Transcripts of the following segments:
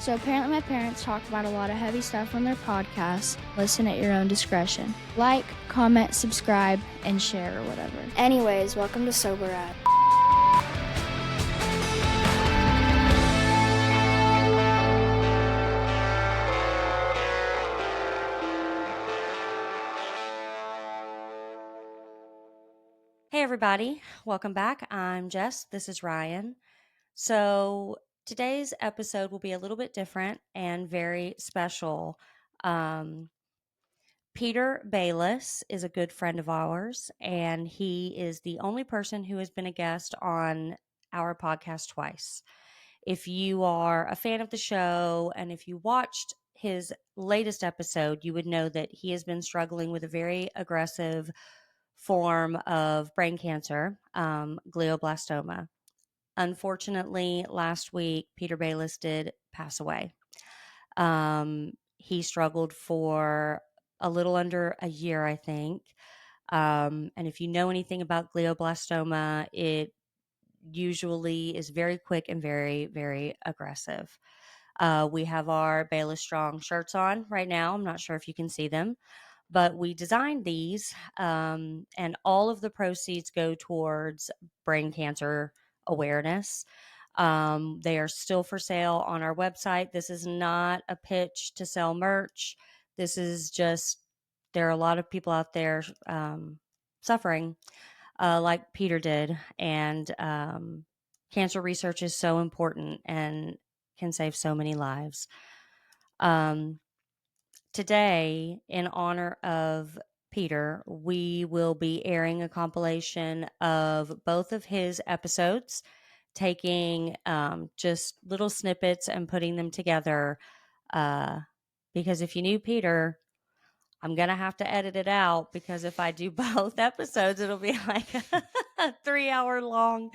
So apparently my parents talk about a lot of heavy stuff on their podcast. Listen at your own discretion. Like, comment, subscribe, and share or whatever. Anyways, welcome to Sobriety. Hey everybody, welcome back. I'm Jess. This is Ryan. So today's episode will be a little bit different and very special. Peter Baylis is a good friend of ours, and he is the only person who has been a guest on our podcast twice. If you are a fan of the show and if you watched his latest episode, you would know that he has been struggling with a very aggressive form of brain cancer, glioblastoma. Unfortunately, last week, Peter Baylis did pass away. He struggled for a little under a year, I think. And if you know anything about glioblastoma, it usually is very quick and very, very aggressive. We have our Baylis Strong shirts on right now. I'm not sure if you can see them, but we designed these, and all of the proceeds go towards brain cancer awareness. They are still for sale on our website. This is not a pitch to sell merch. This is just, there are a lot of people out there suffering like Peter did. And cancer research is so important and can save so many lives. Today, in honor of Peter, we will be airing a compilation of both of his episodes, taking just little snippets and putting them together. Because if you knew Peter, I'm going to have to edit it out, because if I do both episodes, it'll be like a 3-hour long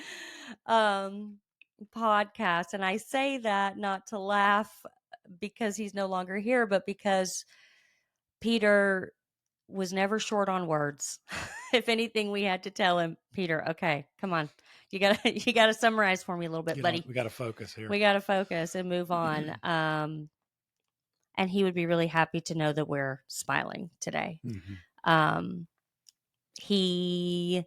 podcast. And I say that not to laugh because he's no longer here, but because Peter was never short on words. If anything, we had to tell him, Peter, okay, come on. You gotta summarize for me a little bit, buddy. We gotta focus here. We gotta focus and move on. And he would be really happy to know that we're smiling today. Mm-hmm. He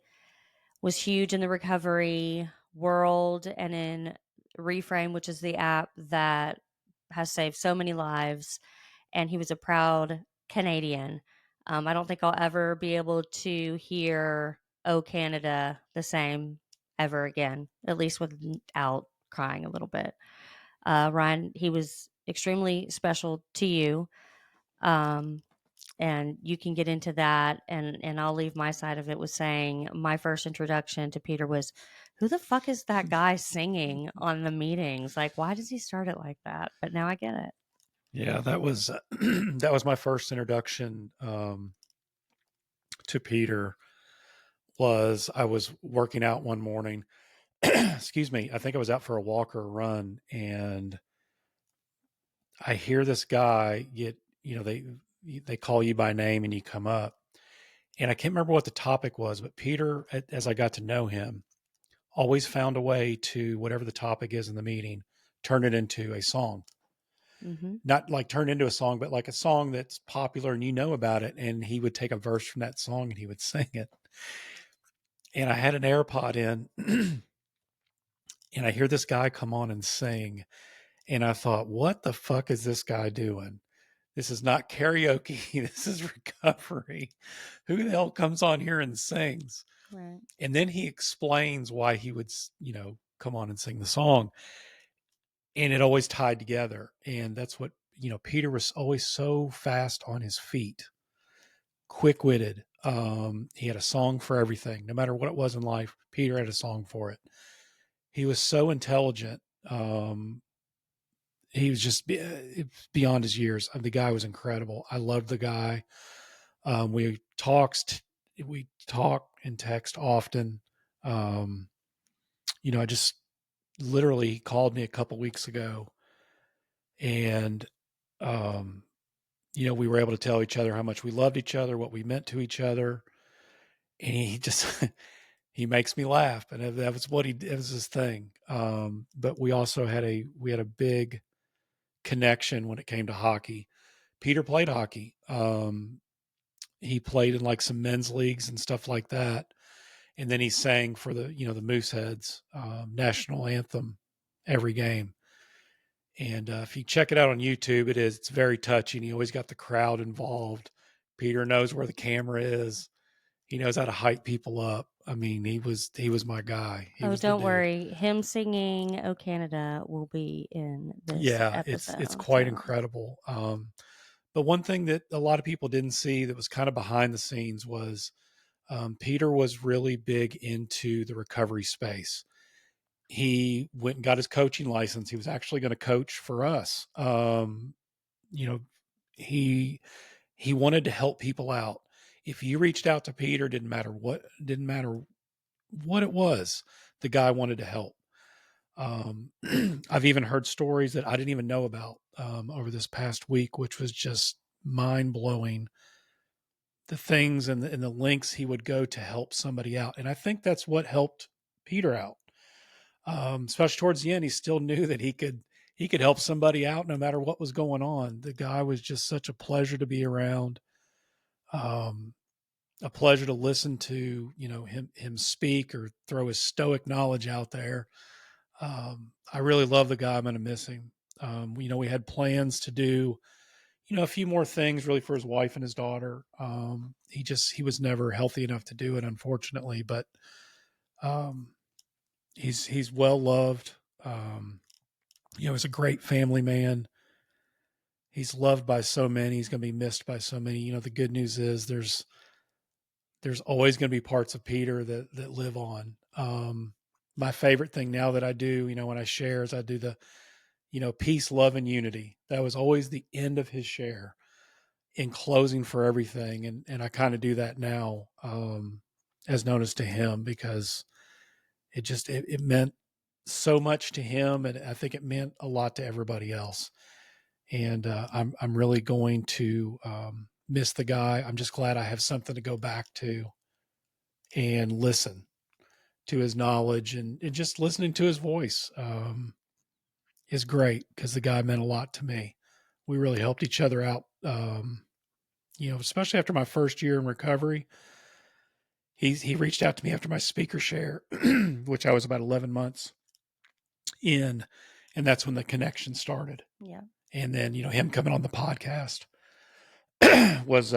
was huge in the recovery world and in Reframe, which is the app that has saved so many lives. And he was a proud Canadian. I don't think I'll ever be able to hear "Oh Canada" the same ever again, at least without crying a little bit. Ryan, he was extremely special to you. And you can get into that, and I'll leave my side of it with saying my first introduction to Peter was, who the fuck is that guy singing on the meetings? Like, why does he start it like that? But now I get it. Yeah, that was that was my first introduction to Peter. Was I was working out one morning. Excuse me. I think I was out for a walk or a run, and I hear this guy get. They call you by name, and you come up. And I can't remember what the topic was, but Peter, as I got to know him, always found a way to, whatever the topic is in the meeting, turn it into a song. Mm-hmm. Not like turn into a song, but like a song that's popular and you know about it. And he would take a verse from that song and he would sing it. And I had an AirPod in and I hear this guy come on and sing. And I thought, what the fuck is this guy doing? This is not karaoke. This is recovery. Who the hell comes on here and sings? Right. And then he explains why he would, come on and sing the song. And it always tied together. And that's what, Peter was always so fast on his feet, quick-witted. He had a song for everything. No matter what it was in life, Peter had a song for it. He was so intelligent. He was just beyond his years. The guy was incredible. I loved the guy. We talk and text often. I just literally called me a couple weeks ago, and we were able to tell each other how much we loved each other, what we meant to each other. And he just, he makes me laugh. And that was it was his thing. But we also had a big connection when it came to hockey. Peter played hockey. He played in like some men's leagues and stuff like that. And then he sang for the Mooseheads national anthem every game. And if you check it out on YouTube, it's very touching. He always got the crowd involved. Peter knows where the camera is. He knows how to hype people up. I mean, he was my guy. Don't worry. Him singing "Oh Canada" will be in this episode. It's quite incredible. But one thing that a lot of people didn't see that was kind of behind the scenes was Peter was really big into the recovery space. He went and got his coaching license. He was actually going to coach for us. He wanted to help people out. If you reached out to Peter, didn't matter what it was, the guy wanted to help. I've even heard stories that I didn't even know about over this past week, which was just mind blowing. The things and the lengths he would go to help somebody out. And I think that's what helped Peter out. Especially towards the end, he still knew that he could help somebody out no matter what was going on. The guy was just such a pleasure to be around. A pleasure to listen to, him speak or throw his stoic knowledge out there. I really love the guy. I'm going to miss him. We had plans to do, a few more things really for his wife and his daughter. He was never healthy enough to do it, unfortunately, but he's well loved. He's a great family man. He's loved by so many. He's going to be missed by so many. The good news is there's always going to be parts of Peter that live on. My favorite thing now that I do, when I share, is I do the, peace, love, and unity. That was always the end of his share in closing for everything. And I kind of do that now, as notice to him, because it meant so much to him. And I think it meant a lot to everybody else. And I'm really going to miss the guy. I'm just glad I have something to go back to and listen to his knowledge, and just listening to his voice is great, because the guy meant a lot to me. We really helped each other out, especially after my first year in recovery. He reached out to me after my speaker share, which I was about 11 months in, and that's when the connection started. Yeah. And then, him coming on the podcast was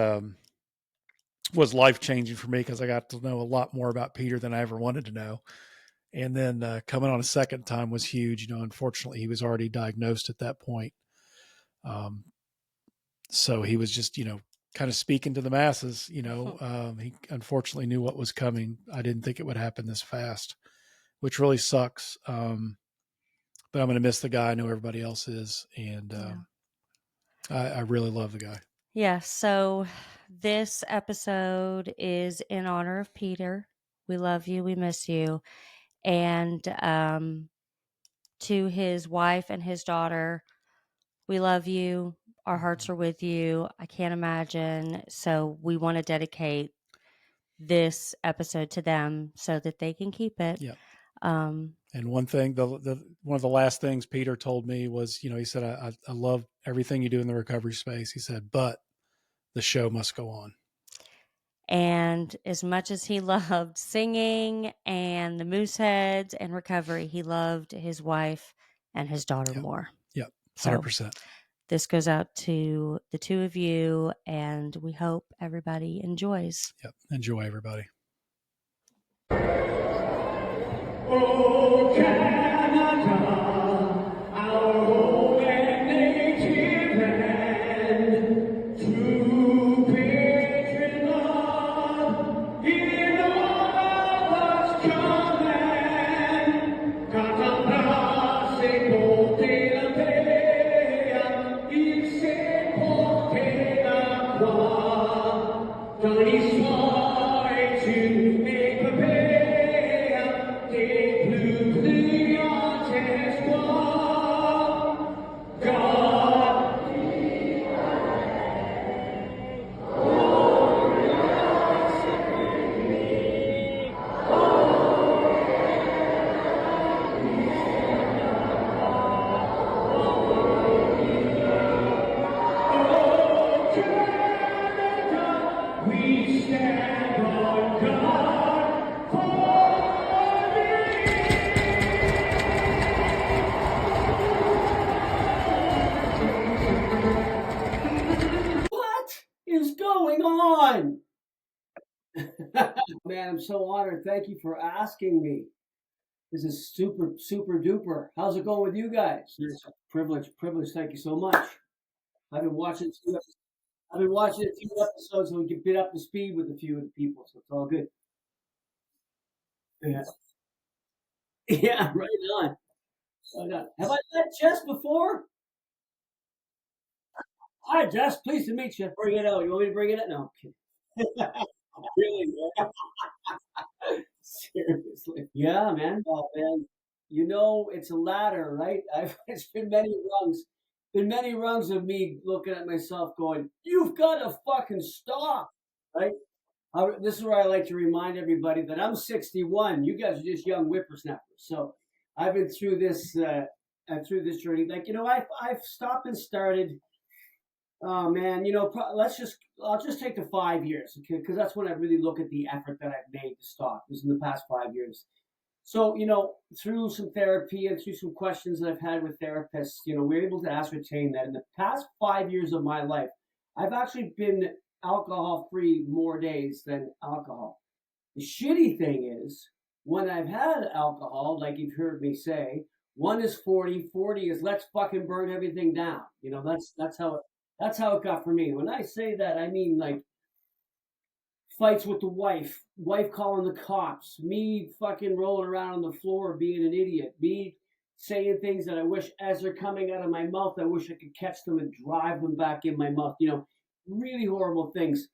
life-changing for me, because I got to know a lot more about Peter than I ever wanted to know. And then coming on a second time was huge. Unfortunately, he was already diagnosed at that point. So he was just, kind of speaking to the masses. He unfortunately knew what was coming. I didn't think it would happen this fast, which really sucks. But I'm going to miss the guy. I know everybody else is. And I really love the guy. Yeah. So this episode is in honor of Peter. We love you. We miss you. And to his wife and his daughter, we love you. Our hearts are with you. I can't imagine. So we want to dedicate this episode to them so that they can keep it. Yeah. And one thing, one of the last things Peter told me was, he said, I love everything you do in the recovery space. He said, but the show must go on. And as much as he loved singing and the Mooseheads and recovery, he loved his wife and his daughter more. Yep. 100%. So this goes out to the two of you, and we hope everybody enjoys. Yep. Enjoy, everybody. Oh, Canada, our home and native land, true patriot, in all of us command, Canada se porte la paix, il se porte la croix, dans l'histoire et tu es prépare. Blue, blue, man, I'm so honored. Thank you for asking me. This is super, super duper. How's it going with you guys? It's a privilege. Thank you so much. I've been watching. I've been watching a few episodes so we can get up to speed with a few of the people, so it's all good. Yeah, yeah, right on. Right on. Have I met Jess before? Hi, Jess. Pleased to meet you. Bring it out. You want me to bring it out? No, I'm kidding. Really, man. Seriously. Yeah, man. Oh, man. You know, it's a ladder, right? It's been many rungs. Been many rungs of me looking at myself going, you've got to fucking stop, right? This is where I like to remind everybody that I'm 61. You guys are just young whippersnappers. So I've been through this, through this journey. Like, I've stopped and started. Oh man, I'll just take the 5 years, okay? Because that's when I really look at the effort that I've made to stop. Is in the past 5 years. So, through some therapy and through some questions that I've had with therapists, we're able to ascertain that in the past 5 years of my life, I've actually been alcohol free more days than alcohol. The shitty thing is, when I've had alcohol, like you've heard me say, 1 is 40, 40 is let's fucking burn everything down. That's how it got for me. When I say that, I mean like fights with the wife calling the cops, me fucking rolling around on the floor being an idiot, me saying things that I wish, as they're coming out of my mouth, I wish I could catch them and drive them back in my mouth. Really horrible things.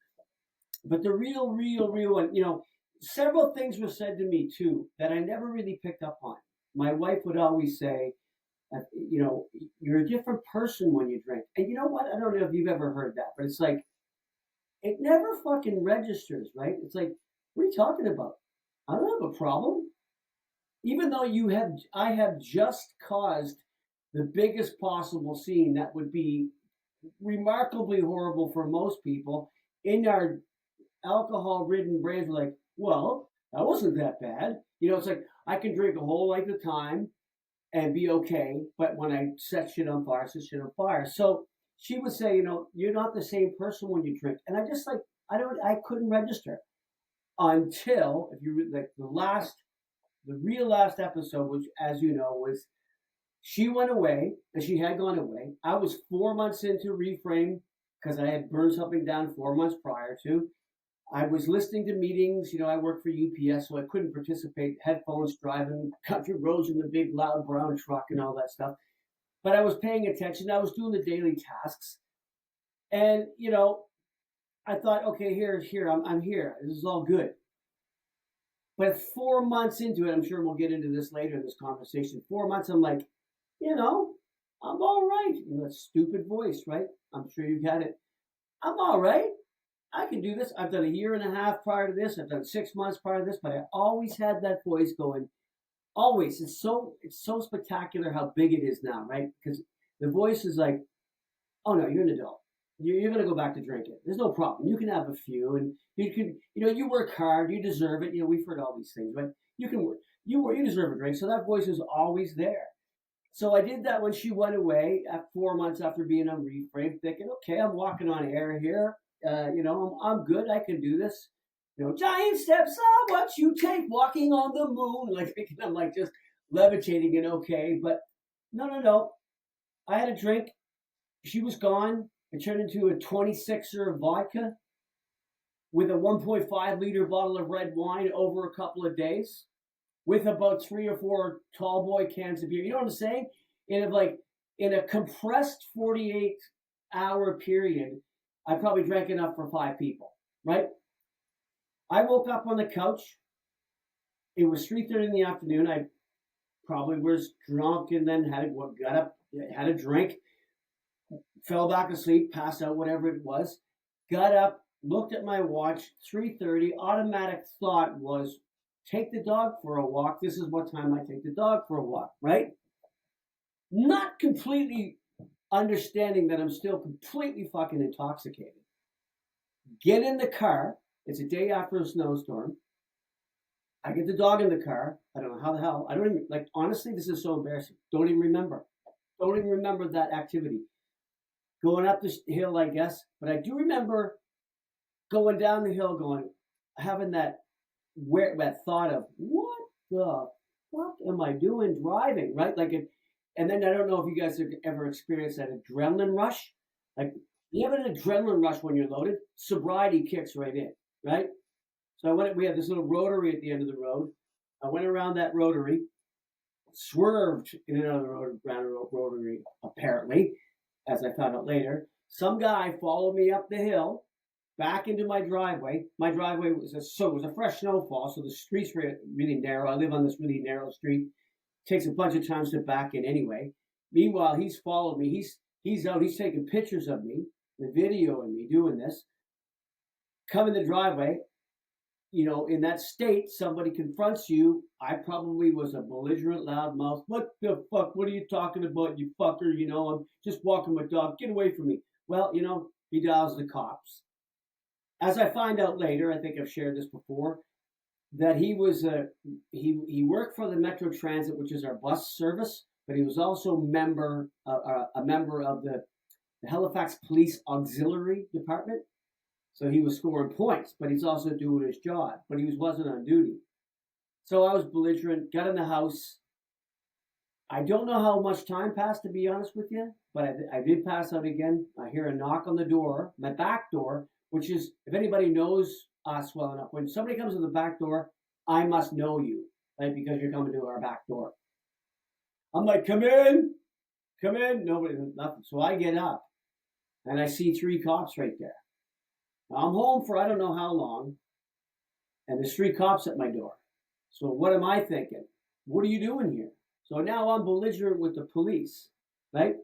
But the real one, several things were said to me too that I never really picked up on. My wife would always say, you're a different person when you drink. And you know what? I don't know if you've ever heard that, but it's like, it never fucking registers, right? It's like, what are you talking about? I don't have a problem. Even though I have just caused the biggest possible scene that would be remarkably horrible for most people in our alcohol-ridden brains. We're like, well, that wasn't that bad. It's like I can drink a whole life of time and be okay, but when I set shit on fire, set shit on fire. So she would say, you're not the same person when you drink, and I just like I couldn't register until, if you like, the real last episode, which, as you know, was she went away, and she had gone away. I was 4 months into Reframe because I had burned something down 4 months prior to. I was listening to meetings. I work for UPS, so I couldn't participate. Headphones, driving country roads in the big, loud brown truck and all that stuff. But I was paying attention. I was doing the daily tasks. And, I thought, okay, I'm here. This is all good. But 4 months into it, I'm sure we'll get into this later in this conversation. 4 months, I'm like, I'm all right. That stupid voice, right? I'm sure you've had it. I'm all right. I can do this. I've done a year and a half prior to this. I've done 6 months prior to this, but I always had that voice going. Always. It's so spectacular how big it is now, right? Because the voice is like, oh no, you're an adult. You're going to go back to drinking. There's no problem. You can have a few, and you can, you work hard. You deserve it. We've heard all these things, right? You can work. You deserve a drink. So that voice is always there. So I did that when she went away at 4 months after being on Reframe, thinking, okay, I'm walking on air here. I'm good. I can do this. Giant steps are what you take walking on the moon. Like thinking I'm like just levitating and okay. But no. I had a drink. She was gone. It turned into a 26er of vodka with a 1.5 liter bottle of red wine over a couple of days with about 3 or 4 tall boy cans of beer. You know what I'm saying? In a compressed 48-hour period, I probably drank enough for 5 people, right? I woke up on the couch. It was 3:30 in the afternoon. I probably was drunk and then got up, had a drink, fell back asleep, passed out, whatever it was. Got up, looked at my watch, 3:30. Automatic thought was, take the dog for a walk. This is what time I take the dog for a walk, right? Not completely understanding that I'm still completely fucking intoxicated. Get in the car. It's a day after a snowstorm. I get the dog in the car. I don't know how the hell. I don't even, honestly, this is so embarrassing. Don't even remember. Don't even remember that activity. Going up this hill, I guess. But I do remember going down the hill having that where that thought of what the fuck am I doing driving, right? Like it, and then I don't know if you guys have ever experienced that adrenaline rush. Like you have an adrenaline rush when you're loaded, sobriety kicks right in, right? So I went. We had this little rotary at the end of the road. I went around that rotary, swerved in and out of the road, around a rotary. Apparently, as I found out later, some guy followed me up the hill, back into my driveway. My driveway was it was a fresh snowfall, so the streets were really narrow. I live on this really narrow street. Takes a bunch of times to back in anyway. Meanwhile, he's followed me. He's out. He's taking pictures of me, the video of me doing this. Come in the driveway. You know, in that state, somebody confronts you. I probably was a belligerent loudmouth. What the fuck? What are you talking about, you fucker? You know, I'm just walking my dog. Get away from me. Well, you know, he dials the cops. As I find out later, I think I've shared this before, that he was he worked for the Metro Transit, which is our bus service, but he was also a member of the Halifax Police Auxiliary Department. So he was scoring points, but he's also doing his job. But he wasn't on duty. So I was belligerent, got in the house. I don't know how much time passed, to be honest with you, but I did pass out again. I hear a knock on the door, my back door, which is, if anybody knows us well enough, when somebody comes to the back door, I must know you, right? Because you're coming to our back door. I'm like, come in. Nobody, nothing. So I get up and I see 3 cops right there. I'm home for I don't know how long, and there's 3 cops at my door. So what am I thinking? What are you doing here? So now I'm belligerent with the police, right?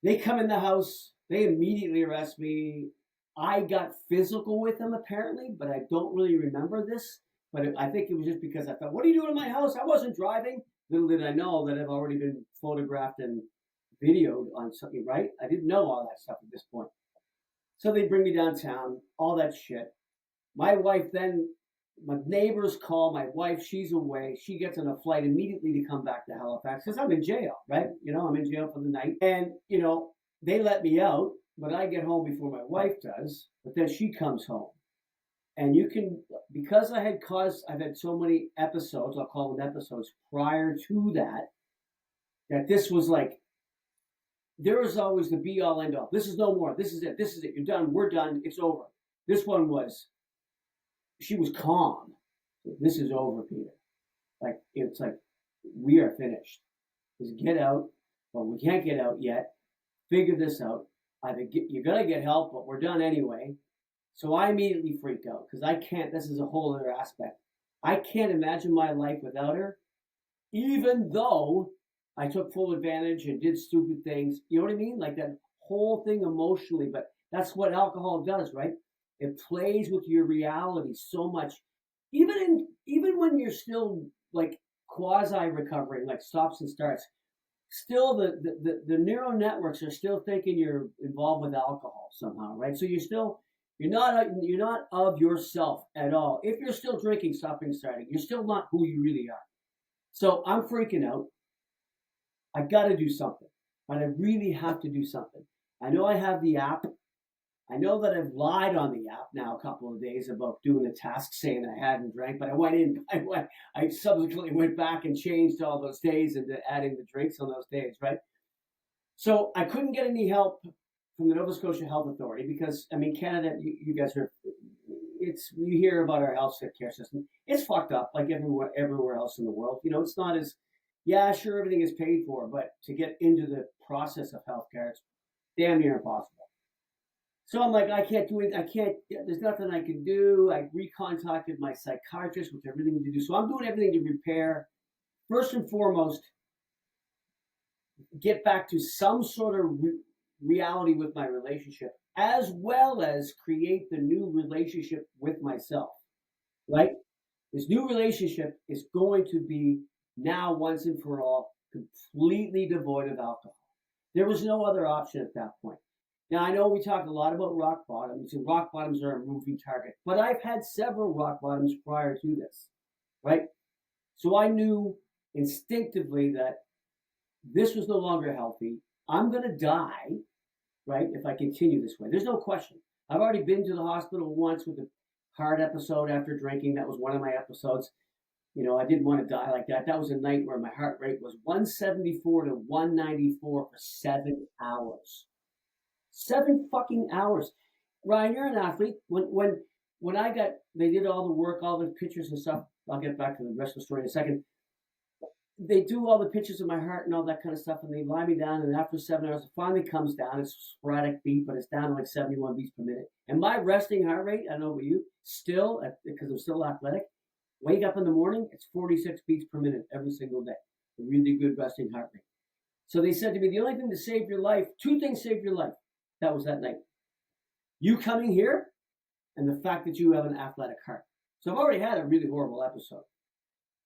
They come in the house. They immediately arrest me. I got physical with them apparently, but I don't really remember this. But I think it was just because I thought, what are you doing in my house? I wasn't driving. Little did I know that I've already been photographed and videoed on something, right? I didn't know all that stuff at this point. So they bring me downtown, all that shit. My wife then, my neighbors call my wife. She's away. She gets on a flight immediately to come back to Halifax because I'm in jail, right? You know, I'm in jail for the night. And, you know, they let me out, but I get home before my wife does. But then she comes home. And you can, because I've had so many episodes, I'll call them episodes, prior to that this was like, there was always the be all end all. This is no more. This is it. You're done. We're done. It's over. This one was, she was calm. This is over, Peter. Like, it's like, we are finished. Just get out. Well, we can't get out yet. Figure this out. You're going to get help, but we're done anyway. So I immediately freak out because I can't, this is a whole other aspect. I can't imagine my life without her, even though I took full advantage and did stupid things. You know what I mean? Like that whole thing emotionally, but that's what alcohol does, right? It plays with your reality so much. Even when you're still like quasi recovering, like stops and starts, still the neural networks are still thinking you're involved with alcohol somehow, right? So you're not of yourself at all. If you're still drinking, stopping, starting, you're still not who you really are. So I'm freaking out. I got to do something, but I really have to do something. I know I have the app. I know that I've lied on the app now a couple of days about doing a task saying I hadn't drank, but I subsequently went back and changed all those days into adding the drinks on those days, right? So I couldn't get any help from the Nova Scotia Health Authority because, I mean, Canada, you guys are, you hear about our health care system. It's fucked up like everywhere else in the world. You know, it's not as, yeah, sure, everything is paid for, but to get into the process of healthcare, it's damn near impossible. So I'm like, I can't do it. There's nothing I can do. I recontacted my psychiatrist, which I really need to do. So I'm doing everything to repair, first and foremost, get back to some sort of reality with my relationship, as well as create the new relationship with myself, right? This new relationship is going to be now once and for all completely devoid of alcohol. There was no other option at that point. Now, I know we talk a lot about rock bottoms, and rock bottoms are a moving target, but I've had several rock bottoms prior to this, right? So I knew instinctively that this was no longer healthy. I'm going to die, right, if I continue this way. There's no question. I've already been to the hospital once with a heart episode after drinking. That was one of my episodes. You know, I didn't want to die like that. That was a night where my heart rate was 174 to 194 for 7 hours. 7 fucking hours. Ryan, you're an athlete. When I got, they did all the work, all the pictures and stuff. I'll get back to the rest of the story in a second. They do all the pictures of my heart and all that kind of stuff, and they lie me down. And after 7 hours, it finally comes down. It's a sporadic beat, but it's down to like 71 beats per minute. And my resting heart rate, I don't know about you, still, because I'm still athletic, wake up in the morning, it's 46 beats per minute every single day. A really good resting heart rate. So they said to me, the only thing to save your life, 2 things saved your life. That was that night. You coming here and the fact that you have an athletic heart. So I've already had a really horrible episode.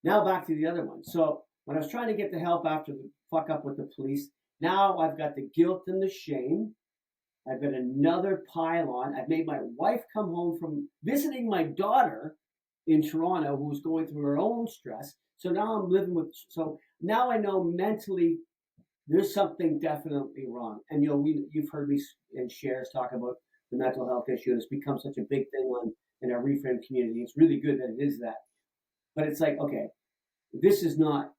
Now back to the other one. So when I was trying to get the help after the fuck up with the police, now I've got the guilt and the shame. I've got another pile on. I've made my wife come home from visiting my daughter in Toronto, who was going through her own stress. So now I'm living with, so now I know mentally there's something definitely wrong. And you know, you've heard me in shares talk about the mental health issue. It's become such a big thing in our reframe community. It's really good that it is that. But it's like, okay, this is not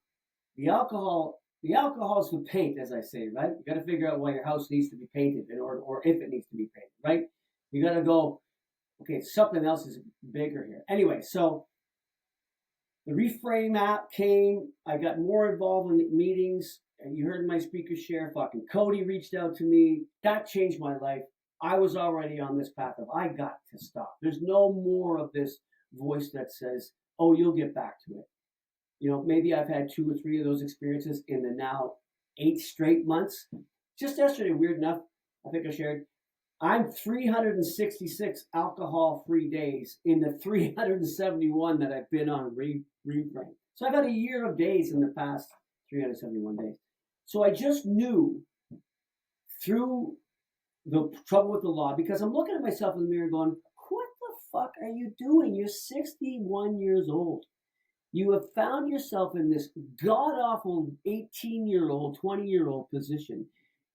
the alcohol. The alcohol is the paint, as I say, right? You got to figure out why your house needs to be painted, or if it needs to be painted, right? You got to go, okay, something else is bigger here. Anyway, so the Reframe app came. I got more involved in meetings. And you heard my speaker share. Fucking Cody reached out to me. That changed my life. I was already on this path of I got to stop. There's no more of this voice that says, oh, you'll get back to it. You know, maybe I've had 2 or 3 of those experiences in the now 8 straight months. Just yesterday, weird enough, I think I shared, I'm 366 alcohol-free days in the 371 that I've been on Reframe. So I've had a year of days in the past 371 days. So I just knew through the trouble with the law, because I'm looking at myself in the mirror going, what the fuck are you doing? You're 61 years old. You have found yourself in this god-awful 18-year-old, 20-year-old position.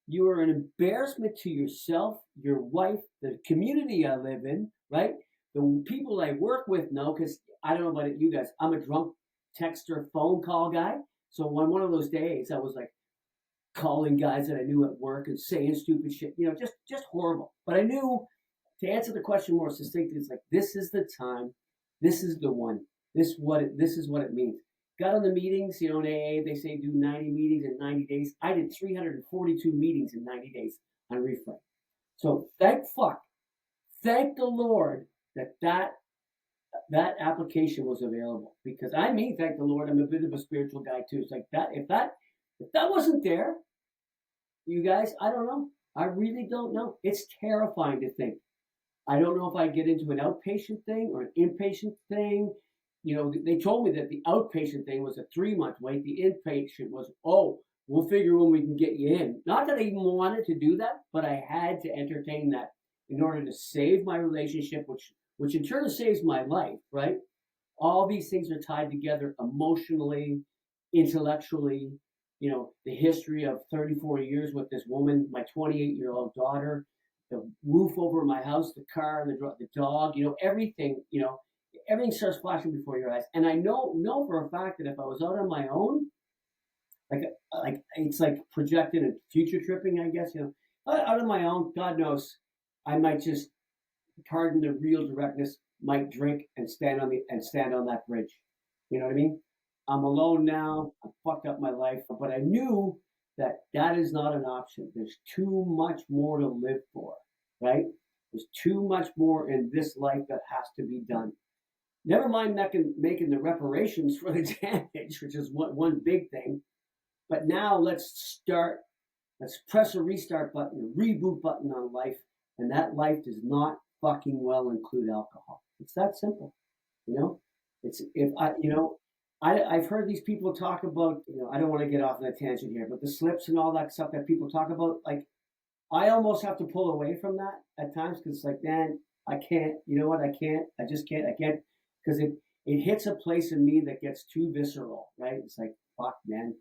You are an embarrassment to yourself, your wife, the community I live in, right? The people I work with know, because I don't know about you guys, I'm a drunk texter phone call guy. So on one of those days, I was like calling guys that I knew at work and saying stupid shit, you know, just horrible. But I knew, to answer the question more succinctly, it's like, this is the time, this is the one, this is what it means. Got on the meetings, you know, in AA, they say do 90 meetings in 90 days. I did 342 meetings in 90 days on Reframe. So thank the Lord that application was available, because thank the Lord, I'm a bit of a spiritual guy too. It's like that, if that wasn't there, you guys, I don't know. I really don't know. It's terrifying to think. I don't know if I get into an outpatient thing or an inpatient thing. You know, they told me that the outpatient thing was a 3-month wait. The inpatient was, we'll figure when we can get you in. Not that I even wanted to do that, but I had to entertain that in order to save my relationship, which in turn saves my life, right? All these things are tied together emotionally, intellectually. You know, the history of 34 years with this woman, my 28-year-old daughter, the roof over my house, the car, the dog, you know, everything, you know, everything starts flashing before your eyes. And I know for a fact that if I was out on my own, like it's like projected and future tripping, I guess, you know, out on my own, God knows, I might just, pardon the real directness, might drink and stand on that bridge. You know what I mean? I'm alone now. I fucked up my life, but I knew that is not an option. There's too much more to live for, right? There's too much more in this life that has to be done. Never mind making the reparations for the damage, which is one big thing. But now let's press a restart button, a reboot button on life. And that life does not fucking well include alcohol. It's that simple, you know? I've heard these people talk about, you know, I don't want to get off on a tangent here, but the slips and all that stuff that people talk about, like, I almost have to pull away from that at times, because it's like, man, I can't, you know what? I just can't, because it hits a place in me that gets too visceral, right? It's like, fuck, man,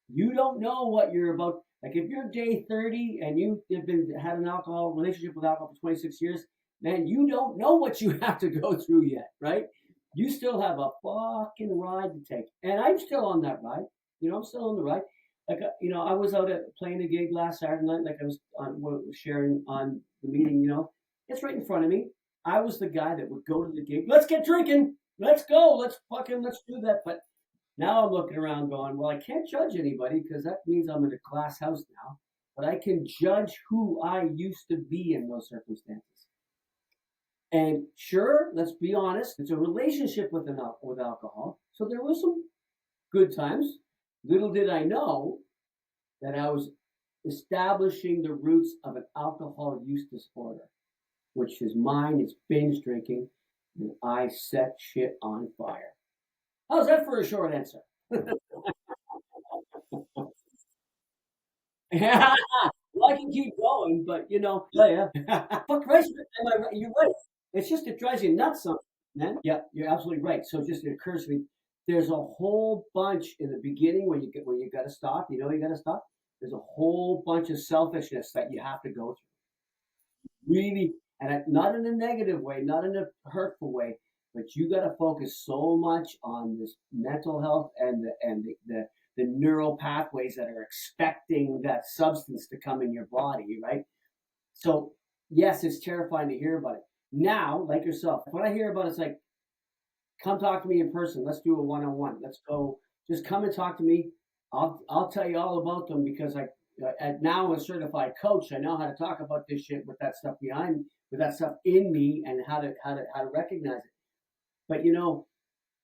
you don't know what you're about. Like, if you're day 30 and you have had an alcohol relationship with alcohol for 26 years, man, you don't know what you have to go through yet, right? You still have a fucking ride to take. And I'm still on that ride. I'm still on the ride. Like, I was out at playing a gig last Saturday night, like I was sharing on the meeting, it's right in front of me. I was the guy that would go to the gig. Let's get drinking. Let's go. Let's do that. But now I'm looking around going, well, I can't judge anybody because that means I'm in a glass house now. But I can judge who I used to be in those circumstances. And sure, let's be honest, it's a relationship with alcohol. So there was some good times. Little did I know that I was establishing the roots of an alcohol use disorder, which is mine is binge drinking, and I set shit on fire. How's that for a short answer? Yeah, well, I can keep going, but yeah. Fuck Christ, am I right? You're right. It's just it drives you nuts, sometimes, man. Yeah, you're absolutely right. So it occurs to me, there's a whole bunch in the beginning when you got to stop. You got to stop. There's a whole bunch of selfishness that you have to go through. Really, and not in a negative way, not in a hurtful way, but you got to focus so much on this mental health and the neural pathways that are expecting that substance to come in your body, right? So yes, it's terrifying to hear about it. Now, like yourself, when I hear about it, it's like, come talk to me in person. Let's do a one-on-one. Let's go. Just come and talk to me. I'll tell you all about them because now I'm a certified coach. I know how to talk about this shit with that stuff with that stuff in me, and how to recognize it. But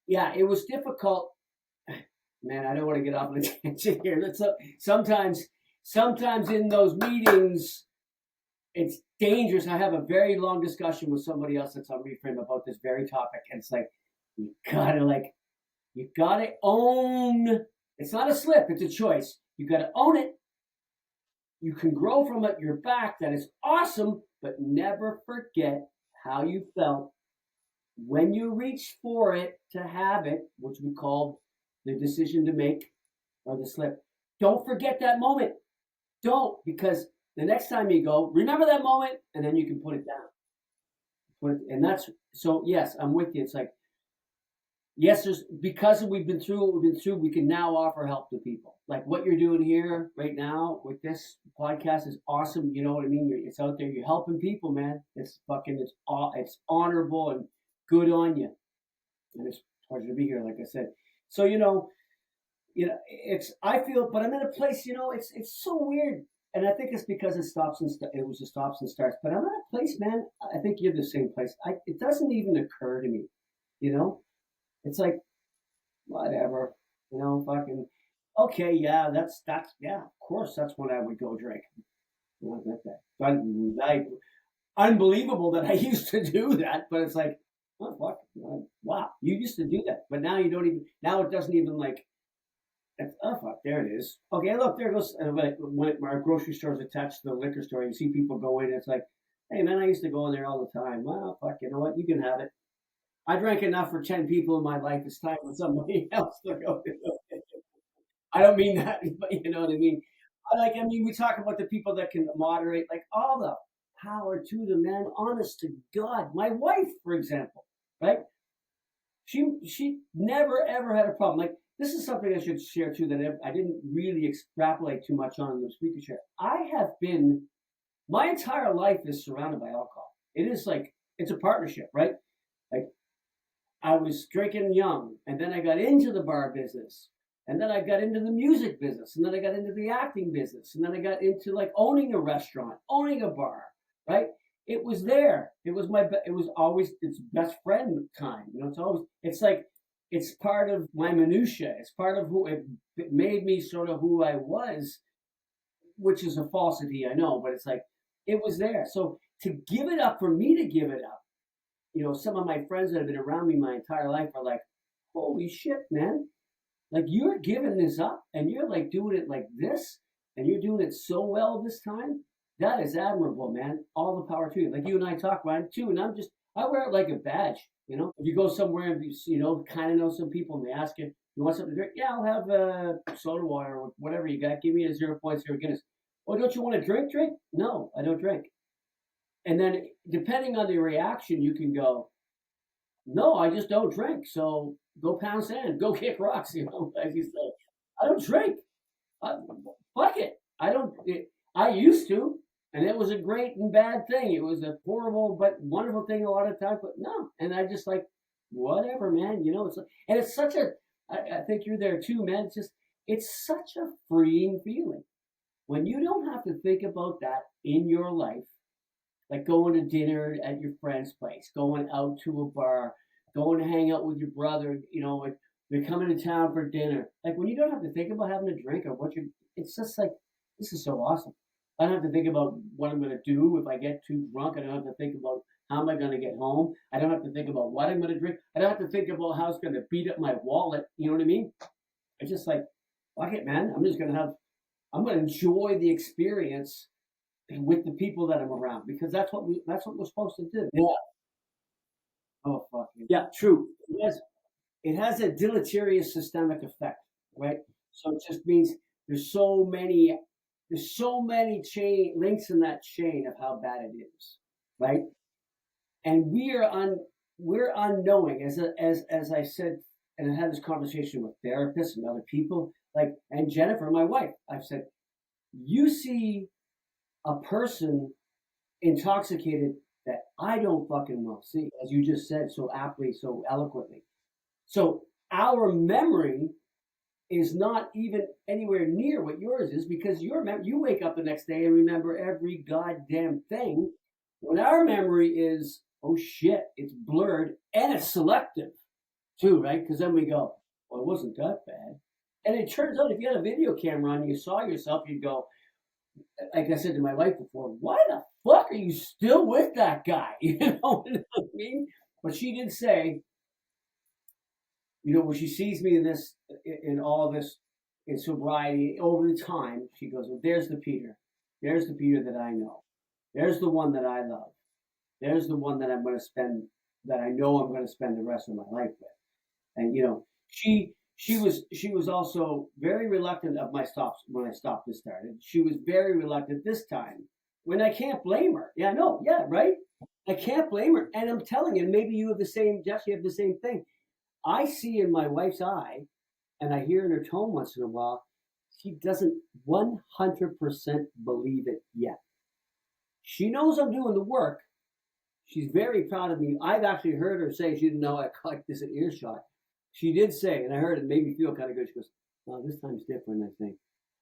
yeah, it was difficult. Man, I don't want to get off on a tangent here. Sometimes in those meetings, it's dangerous. I have a very long discussion with somebody else that's on Reframe about this very topic, and it's like you gotta own. It's not a slip; it's a choice. You gotta own it. You can grow from it. You're back. That is awesome, but never forget how you felt when you reached for it to have it, which we call the decision to make or the slip. Don't forget that moment. Don't, because the next time you go, remember that moment, and then you can put it down. And that's so. Yes, I'm with you. It's like, yes, because we've been through what we've been through, we can now offer help to people. Like what you're doing here right now with this podcast is awesome. You know what I mean? It's out there. You're helping people, man. It's honorable and good on you. And it's a pleasure to be here, like I said. So I feel, but I'm in a place. It's so weird. And I think it's because it was a stops and starts. But I'm in a place, man. I think you're the same place. It doesn't even occur to me. It's like, whatever. Fucking okay. Yeah, that's yeah. Of course, that's when I would go drink. Like that. Unbelievable that I used to do that, but it's like, oh fuck, wow, you used to do that, but now you don't even. Now it doesn't even like. Oh fuck! There it is. Okay, look, there goes. When our grocery store is attached to the liquor store, you see people go in. It's like, hey man, I used to go in there all the time. Well, fuck, you know what? You can have it. I drank enough for 10 people in my life. It's time for somebody else to go. I don't mean that, but you know what I mean. We talk about the people that can moderate, like all the power to them, man. Honest to God, my wife, for example, right? She never ever had a problem. Like, this is something I should share too that I didn't really extrapolate too much on in the speaker share. My entire life is surrounded by alcohol. It is like, it's a partnership, right? Like, I was drinking young, and then I got into the bar business, and then I got into the music business, and then I got into the acting business, and then I got into like owning a restaurant, owning a bar, right? It was there. It was always its best friend time. It's part of my minutia. It's part of who it made me sort of who I was, which is a falsity, I know, but it's like, it was there. So to give it up, for me to give it up, some of my friends that have been around me my entire life are like, holy shit, man. Like, you're giving this up and you're like doing it like this, and you're doing it so well this time. That is admirable, man. All the power to you. Like you and I talk, Ryan, too, and I wear it like a badge. If you go somewhere and you kind of know some people and they ask you want something to drink? Yeah, I'll have soda water or whatever you got. Give me a 0.0 Guinness. Oh, don't you want to drink? No, I don't drink. And then depending on the reaction, you can go, no, I just don't drink. So go pound sand, go kick rocks, as you say. I don't drink. Fuck it. I used to, and it was a great and bad thing. It was a horrible but wonderful thing a lot of times, but no. And I just like, whatever, man. It's such a, I think you're there too, man. It's such a freeing feeling when you don't have to think about that in your life, like going to dinner at your friend's place, going out to a bar, going to hang out with your brother, like they're coming to town for dinner. Like when you don't have to think about having a drink or it's just like, this is so awesome. I don't have to think about what I'm going to do if I get too drunk. I don't have to think about how am I going to get home. I don't have to think about what I'm going to drink. I don't have to think about how it's going to beat up my wallet. You know what I mean? It's just like, fuck it, man. I'm going to enjoy the experience with the people that I'm around because that's what we're supposed to do. Yeah. Oh, fuck. Yeah, true. It has a deleterious systemic effect, right? So it just means there's so many chain links in that chain of how bad it is, right? And we're unknowing, as I said, and I had this conversation with therapists and other people, and Jennifer, my wife. I've said, you see a person intoxicated that I don't fucking well see, as you just said so aptly, so eloquently. So our memory is not even anywhere near what yours is because you wake up the next day and remember every goddamn thing. When our memory is, oh shit, it's blurred and it's selective too, right? Because then we go, well, it wasn't that bad. And it turns out if you had a video camera on and you saw yourself, you'd go, like I said to my wife before, why the fuck are you still with that guy? You know what I mean? But she did say, when she sees me in all of this, in sobriety over the time, she goes, well, there's the Peter. There's the Peter that I know. There's the one that I love. There's the one that I know I'm going to spend the rest of my life with. And, she was also very reluctant of my stops when I stopped and started. She was very reluctant this time when I can't blame her. Yeah, no, yeah, right. I can't blame her. And I'm telling you, maybe you have the same, Jess, you have the same thing. I see in my wife's eye, and I hear in her tone once in a while, she doesn't 100% believe it yet. She knows I'm doing the work. She's very proud of me. I've actually heard her say, she didn't know I caught this at earshot. She did say, and I heard it made me feel kind of good. She goes, well, this time's different, I think.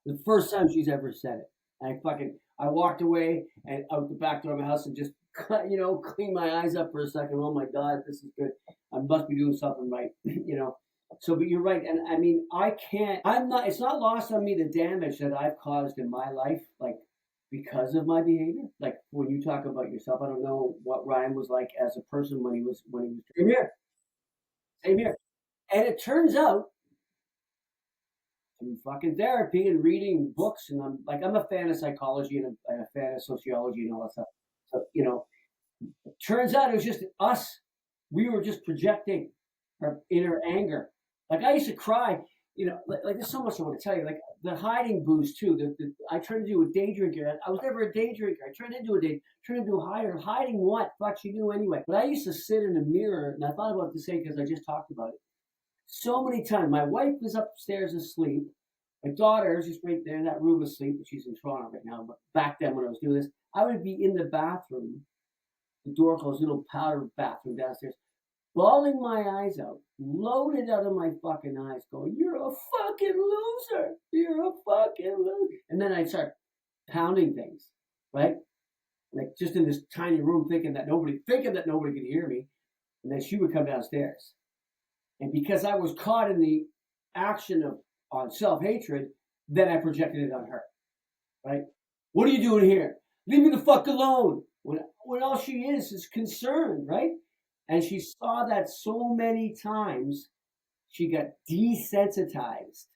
The first time she's ever said it. And I walked away and out the back door of my house and just, clean my eyes up for a second. Oh my God, this is good. I must be doing something right, So, but you're right. And I mean, it's not lost on me the damage that I've caused in my life, because of my behavior. Like when you talk about yourself, I don't know what Ryan was like as a person when he was same here. Same here. And it turns out through fucking therapy and reading books, and I'm a fan of psychology and a fan of sociology and all that stuff. So, it turns out it was just us. We were just projecting our inner anger. Like I used to cry, there's so much I want to tell you. Like the hiding booze too. I tried to do a day drinker. I was never a day drinker. I turned into a hider. Hiding what? Fuck, she knew anyway. But I used to sit in the mirror, and I thought about this thing because I just talked about it. So many times. My wife was upstairs asleep. My daughter is just right there in that room asleep, but she's in Toronto right now. But back then when I was doing this, I would be in the bathroom, the door closed, little powder bathroom downstairs, bawling my eyes out, loaded out of my fucking eyes, going, you're a fucking loser. You're a fucking loser. And then I'd start pounding things, right? Like just in this tiny room thinking that nobody could hear me. And then she would come downstairs. And because I was caught in the action on self-hatred, then I projected it on her, right? What are you doing here? Leave me the fuck alone. When all she is concerned, right? And she saw that so many times, she got desensitized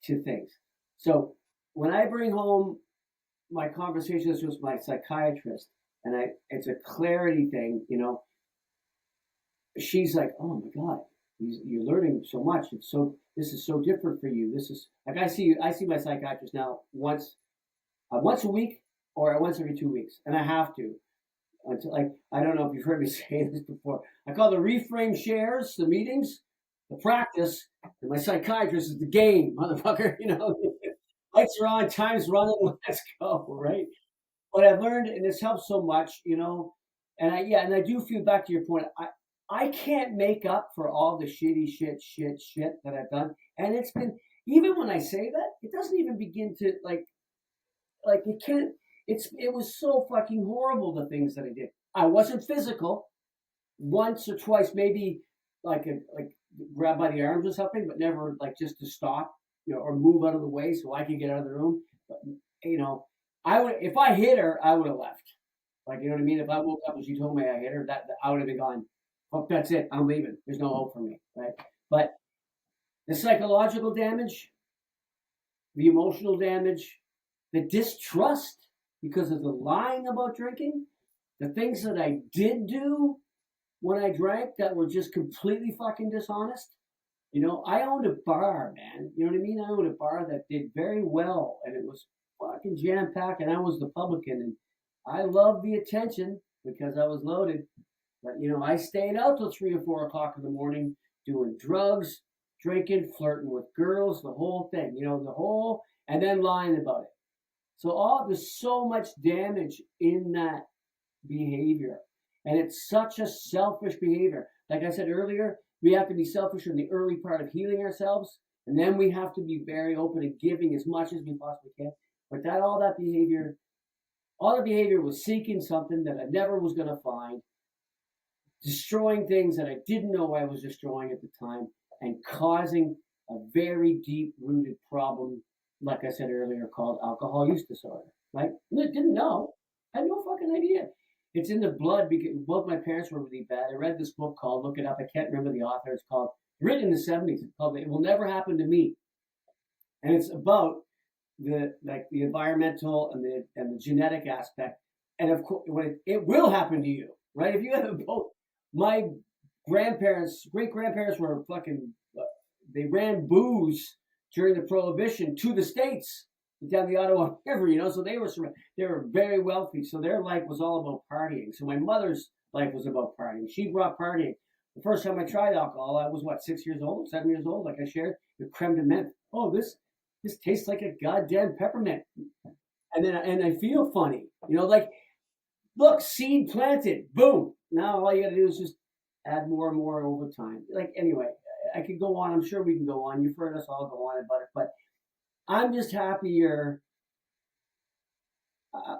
to things. So when I bring home my conversations with my psychiatrist, and it's a clarity thing, she's like, oh my God, you're learning so much. This is so different for you. This is like, I see my psychiatrist now once a week or once every 2 weeks. And I have to, Like, I don't know if you've heard me say this before. I call the reframe shares, the meetings, the practice, and my psychiatrist is the game, motherfucker. Lights are on, time's running, let's go, right? But I've learned, and it's helped so much, and I do feel back to your point. I can't make up for all the shitty shit that I've done, and it's been, even when I say that, it doesn't even begin to like it can't. It was so fucking horrible, the things that I did. I wasn't physical, once or twice, maybe like grab by the arms or something, but never like just to stop, or move out of the way so I could get out of the room. But I would, if I hit her, I would have left. Like, you know what I mean? If I woke up and she told me I hit her, that I would have been gone. Oh, that's it. I'm leaving. There's no hope for me, right? But the psychological damage, the emotional damage, the distrust because of the lying about drinking, the things that I did do when I drank that were just completely fucking dishonest. I owned a bar, man. You know what I mean? I owned a bar that did very well, and it was fucking jam packed, and I was the publican, and I loved the attention because I was loaded. But I stayed out till 3 or 4 o'clock in the morning doing drugs, drinking, flirting with girls, the whole thing. And then lying about it. So there's so much damage in that behavior. And it's such a selfish behavior. Like I said earlier, we have to be selfish in the early part of healing ourselves. And then we have to be very open and giving as much as we possibly can. But all the behavior was seeking something that I never was going to find, destroying things that I didn't know I was destroying at the time, and causing a very deep-rooted problem, like I said earlier, called alcohol use disorder. Right? I didn't know. I had no fucking idea. It's in the blood because both my parents were really bad. I read this book called, look it up, I can't remember the author. It's called, written in the 70s. It's called It Will Never Happen to Me. And it's about the environmental and the genetic aspect. And of course, it will happen to you, right? If you have both, my great grandparents were fucking, they ran booze during the Prohibition to the States down the Ottawa River, so they were very wealthy. So their life was all about partying. So my mother's life was about partying. She brought partying. The first time I tried alcohol, I was 6 years old, 7 years old, like I shared, with creme de menthe. Oh, this tastes like a goddamn peppermint. And I feel funny, look, seed planted, boom. Now all you got to do is just add more and more over time. Anyway, I could go on. I'm sure we can go on. You've heard us all go on about it, but I'm just happier.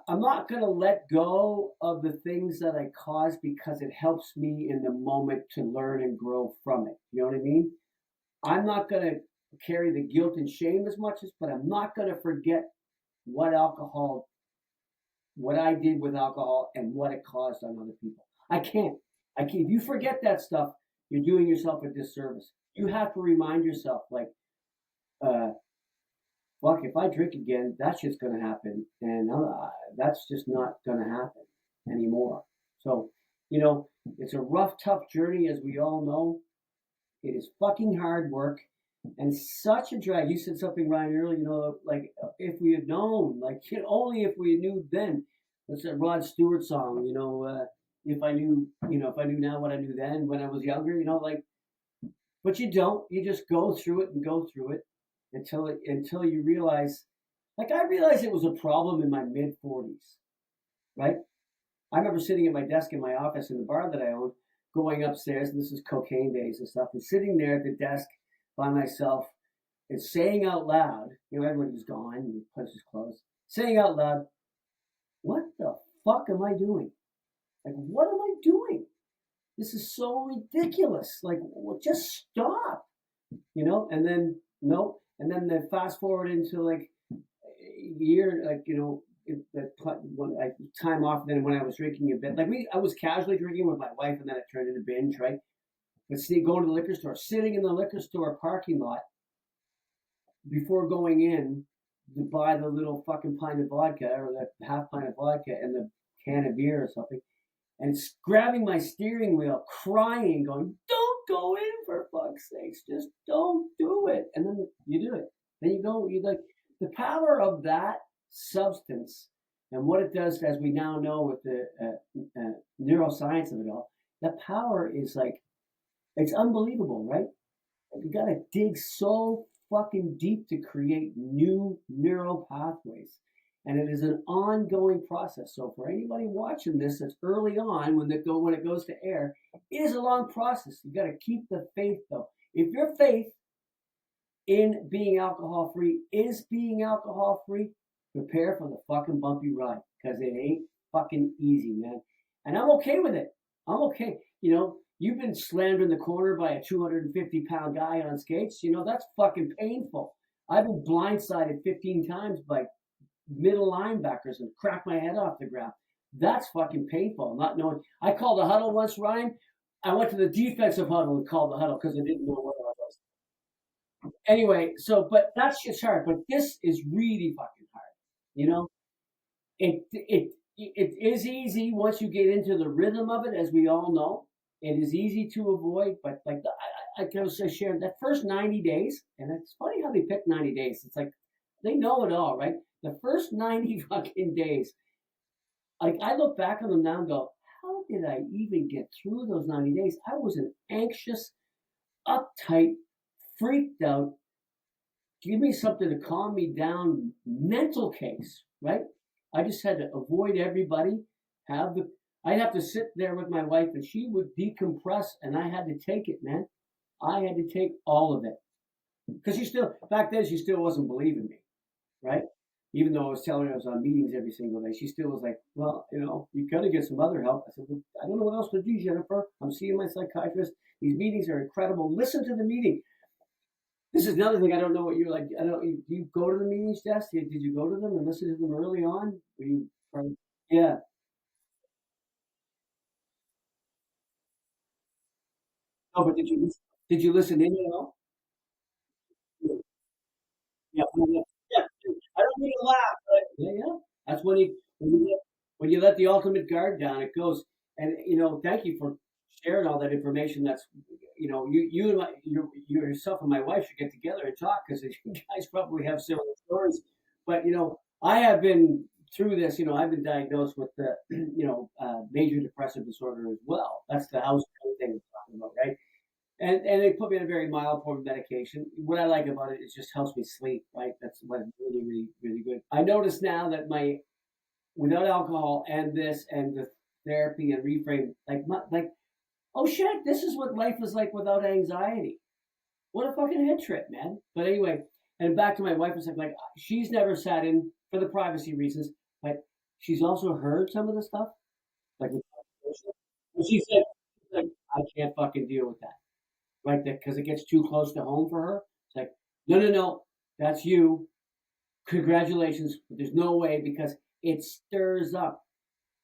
I'm not going to let go of the things that I caused because it helps me in the moment to learn and grow from it. You know what I mean? I'm not going to carry the guilt and shame as much but I'm not going to forget what I did with alcohol and what it caused on other people. I can't. If you forget that stuff, you're doing yourself a disservice. You have to remind yourself, fuck, if I drink again, that shit's going to happen. And that's just not going to happen anymore. So, it's a rough, tough journey, as we all know. It is fucking hard work and such a drag. You said something, Ryan, earlier, if we had known, only if we knew then. What's that Rod Stewart song, if I knew now what I knew then when I was younger, but you don't. You just go through it and go through it until you realize, I realized it was a problem in my mid-40s, right? I remember sitting at my desk in my office in the bar that I owned, going upstairs, and this is cocaine days and stuff, and sitting there at the desk by myself and saying out loud, everybody was gone, and the place was closed, saying out loud, what the fuck am I doing? What am I doing? This is so ridiculous. Just stop, and then, nope. And then the fast forward into a year, time off. Then when I was drinking a bit, I was casually drinking with my wife, and then it turned into binge, right? But going to the liquor store, sitting in the liquor store parking lot before going in to buy the little fucking pint of vodka or the half pint of vodka and the can of beer or something, and grabbing my steering wheel, crying, going, "Don't go in, for fuck's sakes! Just don't do it." And then you do it. Then you go. The power of that substance And what it does, as we now know with the neuroscience of it all, the power is like, it's unbelievable, right? You got to dig so fucking deep to create new neural pathways. And it is an ongoing process. So for anybody watching this, that's early on when it goes to air, it is a long process. You got to keep the faith, though. If your faith in being alcohol free is being alcohol free, prepare for the fucking bumpy ride, because it ain't fucking easy, man. And I'm okay with it. I'm okay. You know, you've been slammed in the corner by a 250-pound guy on skates. You know, that's fucking painful. I've been blindsided 15 times by middle linebackers and cracked my head off the ground. That's fucking painful. Not knowing. I called a huddle once, Ryan. I went to the defensive huddle and called the huddle because I didn't know where I was. Anyway, so, but that shit's hard. But this is really fucking hard. You know, it is easy once you get into the rhythm of it, as we all know. It is easy to avoid, but like I was sharing that first 90 days, and it's funny how they pick 90 days. It's like they know it all, right? The first 90 fucking days, like I look back on them now and go, how did I even get through those 90 days? I was an anxious, uptight, freaked out, give me something to calm me down mental case, right? I just had to avoid everybody, I'd have to sit there with my wife and she would decompress and I had to take it, man. I had to take all of it. Because back then, she still wasn't believing me, right? Even though I was telling her I was on meetings every single day, she still was like, well, you know, you got to get some other help. I said, well, I don't know what else to do, Jennifer. I'm seeing my psychiatrist. These meetings are incredible. Listen to the meeting. This is another thing. I don't know what you're like. Do you go to the meetings, Jess? Did you go to them and listen to them early on? Yeah. Oh, but did you listen in at all? Yeah, yeah. I don't mean to laugh, but yeah. That's when you let the ultimate guard down, it goes. And you know, thank you for sharing all that information. That's you and yourself and my wife should get together and talk, because you guys probably have similar stories. But you know, I have been through this. You know, I've been diagnosed with the major depressive disorder as well. That's the house thing we're talking about, right? And they put me on a very mild form of medication. What I like about it is just helps me sleep, right? That's what really, really, really good. I notice now that without alcohol and this and the therapy and reframe, oh shit, this is what life is like without anxiety. What a fucking head trip, man. But anyway, and back to my wife and stuff, like she's never sat in for the privacy reasons, but she's also heard some of the stuff. Like, and she said, like, I can't fucking deal with that. Right? Because it gets too close to home for her. It's like, no, that's you. Congratulations, but there's no way, because it stirs up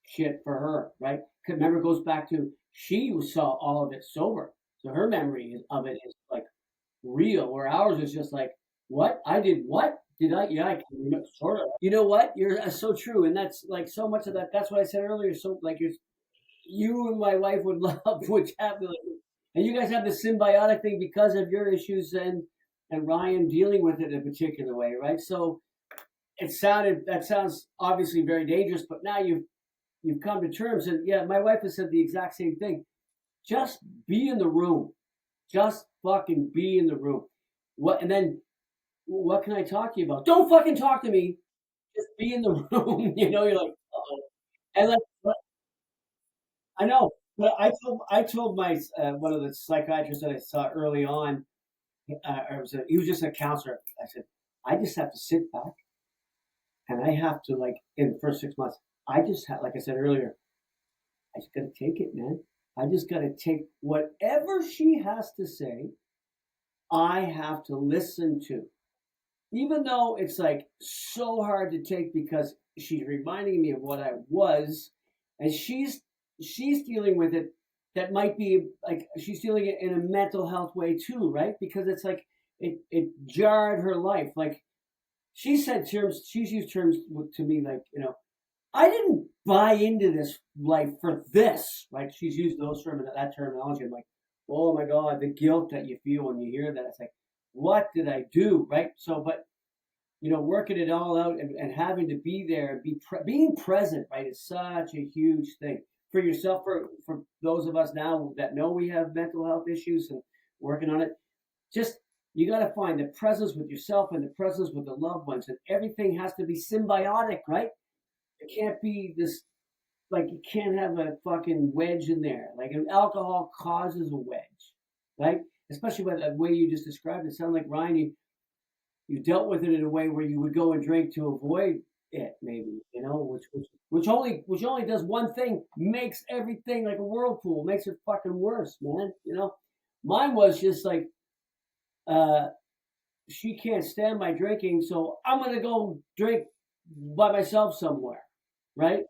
shit for her, right? Remember, it goes back to she saw all of it sober, so her memory of it is like real. Where ours is just like, what I did, what did I? Yeah, I can remember, sort of. You know what? You're so true, and that's like so much of that. That's what I said earlier. So like you and my wife would love what's happening. And you guys have the symbiotic thing because of your issues and Ryan dealing with it in a particular way, right? So that sounds obviously very dangerous, but now you've come to terms. And yeah, my wife has said the exact same thing. Just be in the room. Just fucking be in the room. And then what can I talk to you about? Don't fucking talk to me. Just be in the room. You know, you're like, uh-oh. And like, I know, but I told my one of the psychiatrists that I saw early on, he was just a counselor. I said, I just have to sit back, and I have to, like, in the first 6 months, I just have, like I said earlier, I just gotta take it, man. I just gotta take whatever she has to say. I have to listen to, even though it's like so hard to take because she's reminding me of what I was, and she's dealing with it. That might be like she's dealing it in a mental health way too, right? Because it's like it jarred her life. Like she's used terms to me like, you know, I didn't buy into this life for this. Like she's used that terminology. I'm like, oh my God, the guilt that you feel when you hear that. It's like, what did I do? Right? So, but working it all out and having to be there, being present, right, is such a huge thing for yourself, for those of us now that know we have mental health issues and working on it. Just, you got to find the presence with yourself and the presence with the loved ones, and everything has to be symbiotic, right? It can't be this, like, you can't have a fucking wedge in there. Like, alcohol causes a wedge, right? Especially by the way you just described it. It sounded like, Ryan, you dealt with it in a way where you would go and drink to avoid it, maybe, which only does one thing: makes everything like a whirlpool, makes it fucking worse, man. Mine was just like, uh, she can't stand my drinking, so I'm gonna go drink by myself somewhere, right?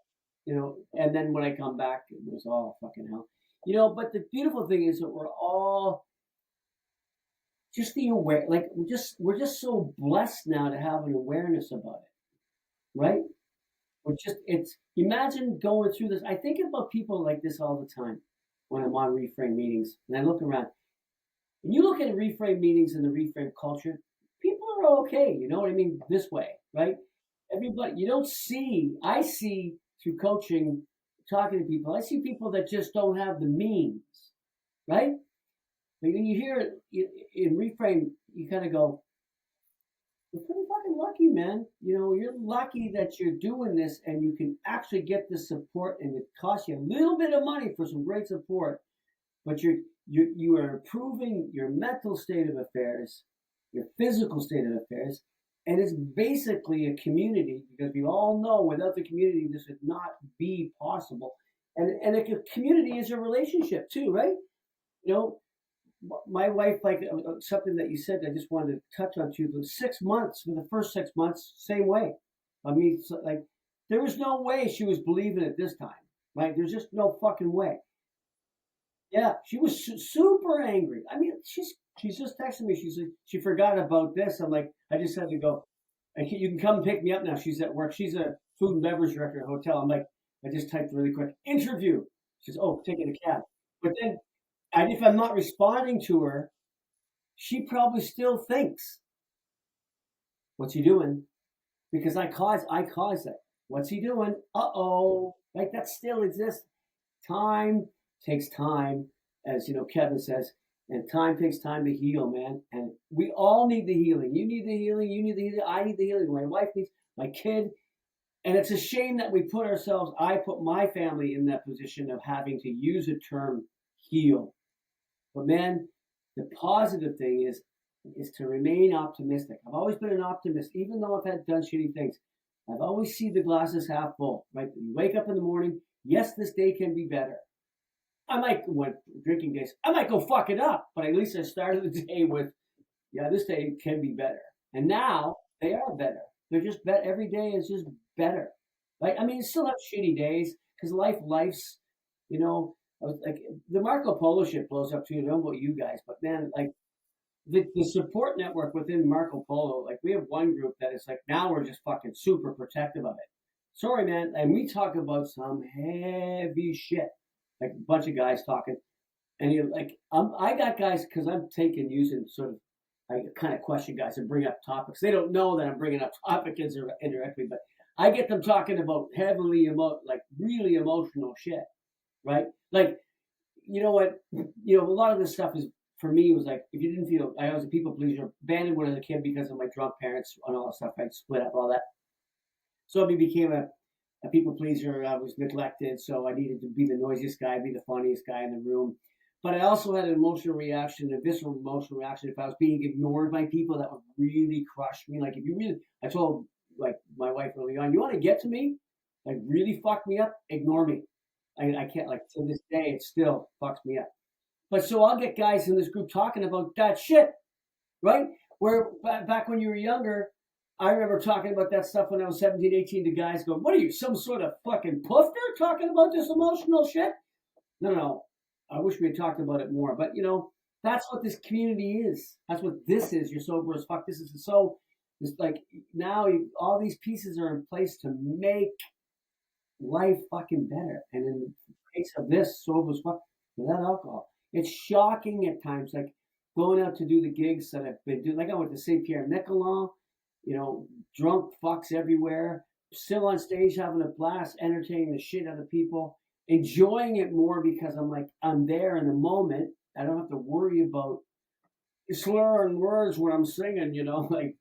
And then when I come back, it was all fucking hell. But the beautiful thing is that we're all just the aware, like we're just so blessed now to have an awareness about it, right? It's imagine going through this. I think about people like this all the time when I'm on reframe meetings and I look around. When you look at reframe meetings and the reframe culture, people are okay. You know what I mean? This way, right? Everybody, you don't see. I see through coaching, talking to people. I see people that just don't have the means, right? But when you hear it in reframe, you kind of go, "You're pretty fucking lucky, man. You're lucky that you're doing this and you can actually get the support, and it costs you a little bit of money for some great support, but you are improving your mental state of affairs, your physical state of affairs, and it's basically a community, because we all know without the community this would not be possible. And a community is a relationship too, right? You know, my wife, like, something that you said, I just wanted to touch on too. The 6 months, for the first 6 months, same way. I mean, like, there was no way she was believing it this time, right? There's just no fucking way. Yeah, she was super angry. I mean, she's just texting me. She's like, she forgot about this. I'm like, I just had to go. You can come pick me up now. She's at work. She's a food and beverage director at a hotel. I'm like, I just typed really quick, interview. She says, oh, taking a cab. But then, if I'm not responding to her, she probably still thinks, what's he doing? Because I caused it. What's he doing? Uh-oh. Like, that still exists. Time takes time, as Kevin says, and time takes time to heal, man. And we all need the healing. You need the healing. You need the healing. I need the healing. My wife needs, my kid. And it's a shame that I put my family in that position of having to use a term heal. But man, the positive thing is to remain optimistic. I've always been an optimist, even though I've done shitty things. I've always seen the glasses half full, right? You wake up in the morning, yes, this day can be better. I might, when drinking days, I might go fuck it up, but at least I started the day with, yeah, this day can be better. And now they are better. They're just better. Every day is just better. Right? I mean, you still have shitty days because life's, like, the Marco Polo shit blows up too. I don't know about you guys, but man, like, the support network within Marco Polo, like, we have one group that is like, now we're just fucking super protective of it. Sorry, man. And we talk about some heavy shit, like a bunch of guys talking. And I got guys, because I'm using sort of, I kind of question guys and bring up topics. They don't know that I'm bringing up topics indirectly, but I get them talking about heavily, like, really emotional shit, right? Like, you know what? A lot of this stuff is, for me, was like, if you didn't feel, I was a people pleaser, abandoned when I was a kid because of my drunk parents and all that stuff. I split up, all that. So I became a people pleaser. I was neglected, so I needed to be the noisiest guy, be the funniest guy in the room. But I also had an emotional reaction, a visceral emotional reaction. If I was being ignored by people, that would really crush me. Like, I told, like, my wife early on, you want to get to me, like, really fuck me up, ignore me. I can't, like, to this day, it still fucks me up. But so I'll get guys in this group talking about that shit, right? Where back when you were younger, I remember talking about that stuff when I was 17, 18 to guys going, what are you, some sort of fucking poofter talking about this emotional shit? No. I wish we had talked about it more. But, that's what this community is. That's what this is. You're sober as fuck. This is it's like, now all these pieces are in place to make life fucking better. And in the case of this, sober as fuck, without alcohol, it's shocking at times. Like, going out to do the gigs that I've been doing. Like, I went to St. Pierre Miquelon. drunk fucks everywhere, still on stage having a blast, entertaining the shit out of people, enjoying it more because I'm there in the moment. I don't have to worry about slurring words when I'm singing, like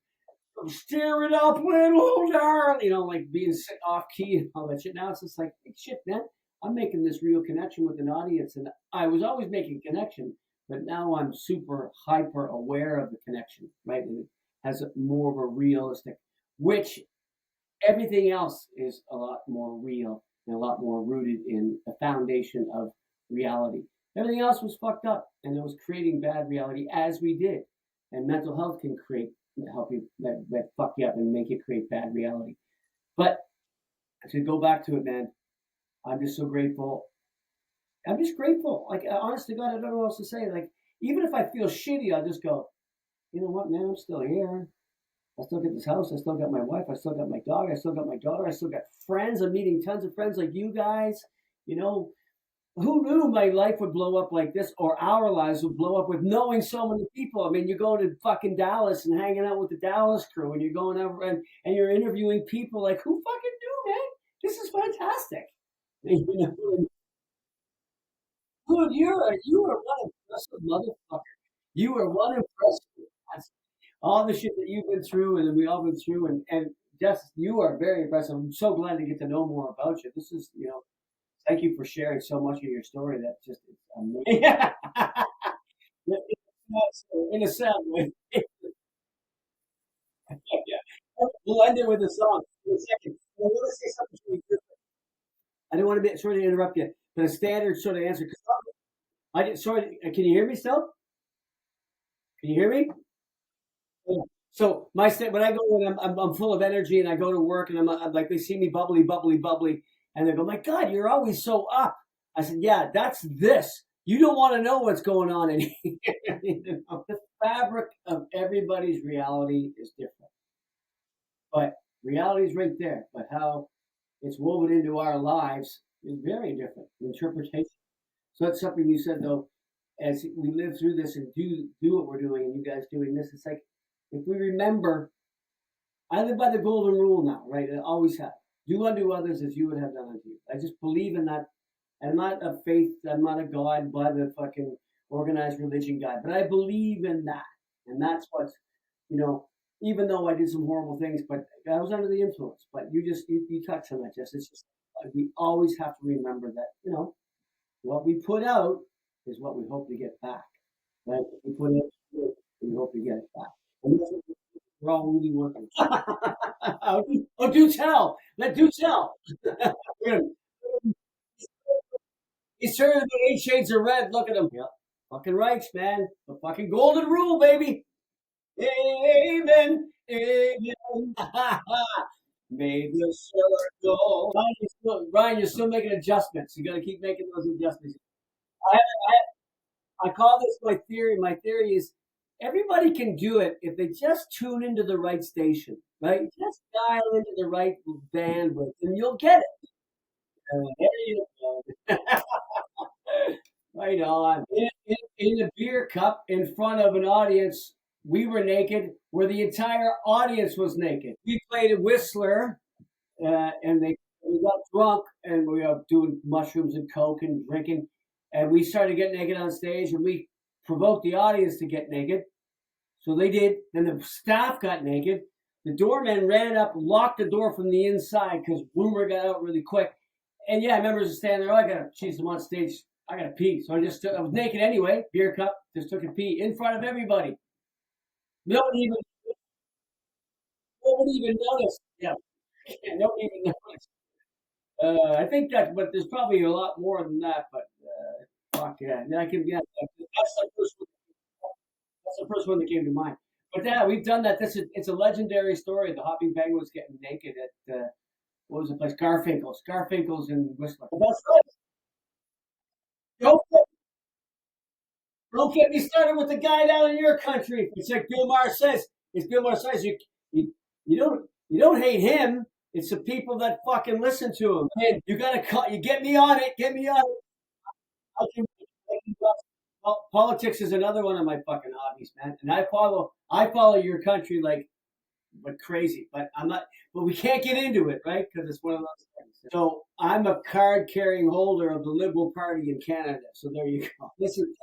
steer it up, little darling, like being off key and all that shit. Now it's just like, hey, shit, man, I'm making this real connection with an audience, and I was always making connection, but now I'm super hyper aware of the connection, right? And it has more of a realistic, which everything else is a lot more real and a lot more rooted in a foundation of reality. Everything else was fucked up, and it was creating bad reality as we did. And mental health can help you that fuck you up and make you create bad reality. But to go back to it, man, I'm just so grateful. I'm just grateful. Like, honest to God, I don't know what else to say. Like, even if I feel shitty, I'll just go, you know what, man, I'm still here. I still got this house. I still got my wife. I still got my dog. I still got my daughter. I still got friends. I'm meeting tons of friends like you guys. Who knew my life would blow up like this, or our lives would blow up with knowing so many people? I mean, you're going to fucking Dallas and hanging out with the Dallas crew, and you're going over and you're interviewing people like, who fucking knew, man? This is fantastic. Dude, you are one impressive motherfucker. You are one impressive. All the shit that you've been through and that we all been through, and just you are very impressive. I'm so glad to get to know more about you. This is, thank you for sharing so much of your story. That just is amazing. In a sad way. Yeah. We'll end it with a song in a second. I want to say something to you. I don't want to be sorry to interrupt you, but a standard sort of answer. Sorry, can you hear me still? Can you hear me? Yeah. So when I go and I'm full of energy and I go to work and I'm like, they see me bubbly, bubbly, bubbly, and they go, my God, you're always so up. I said, yeah, that's this. You don't want to know what's going on in here. The fabric of everybody's reality is different, but reality is right there. But how it's woven into our lives is very different. Interpretation. So that's something you said though. As we live through this and do what we're doing, and you guys doing this, it's like if we remember. I live by the golden rule now, right? I always have. Do unto others as you would have done unto you. I just believe in that. I'm not a faith. I'm not a God by the fucking organized religion guy, but I believe in that, and that's what's, Even though I did some horrible things, but I was under the influence. But you touched on that, Jess. It's just we always have to remember that what we put out is what we hope to get back. Right? If we put in, we hope to get it back. And that's what we're all really working. Do tell. Do tell. He's turning the 8 shades of red. Look at him. Yep. Fucking rights, man. The fucking golden rule, baby. Amen. Amen. Made the circle. Ryan, you're still making adjustments. You got to keep making those adjustments. I call this my theory. My theory is everybody can do it if they just tune into the right station, right? Just dial into the right bandwidth, and you'll get it. There you go. Right on. In a beer cup in front of an audience, we were naked, where the entire audience was naked. We played a Whistler, and we got drunk, and we were doing mushrooms and coke and drinking, and we started getting naked on stage, and we provoked the audience to get naked. So they did. Then the staff got naked. The doorman ran up, locked the door from the inside because rumor got out really quick. And yeah, I remember just standing there. I got to, geez, I'm on stage. I got to pee. So I was naked anyway, beer cup, just took a pee in front of everybody. Nobody even noticed. Yeah, nobody even noticed. I think but there's probably a lot more than that. But fuck yeah, that's the first one that came to mind. But yeah, we've done that. It's a legendary story. The Hopping Penguins getting naked at what was the place? Garfinkel's in Whistler. That's right. Don't get, don't get me started with the guy down in your country. It's like Bill Maher says. It's Bill Maher says you don't hate him. It's the people that fucking listen to him. And you gotta you get me on it. Get me on it. Politics is another one of my fucking hobbies, man. And I follow your country like but crazy. But I'm not. But we can't get into it, right? Because it's one of those things. So I'm a card-carrying holder of the Liberal Party in Canada. So there you go. Listen,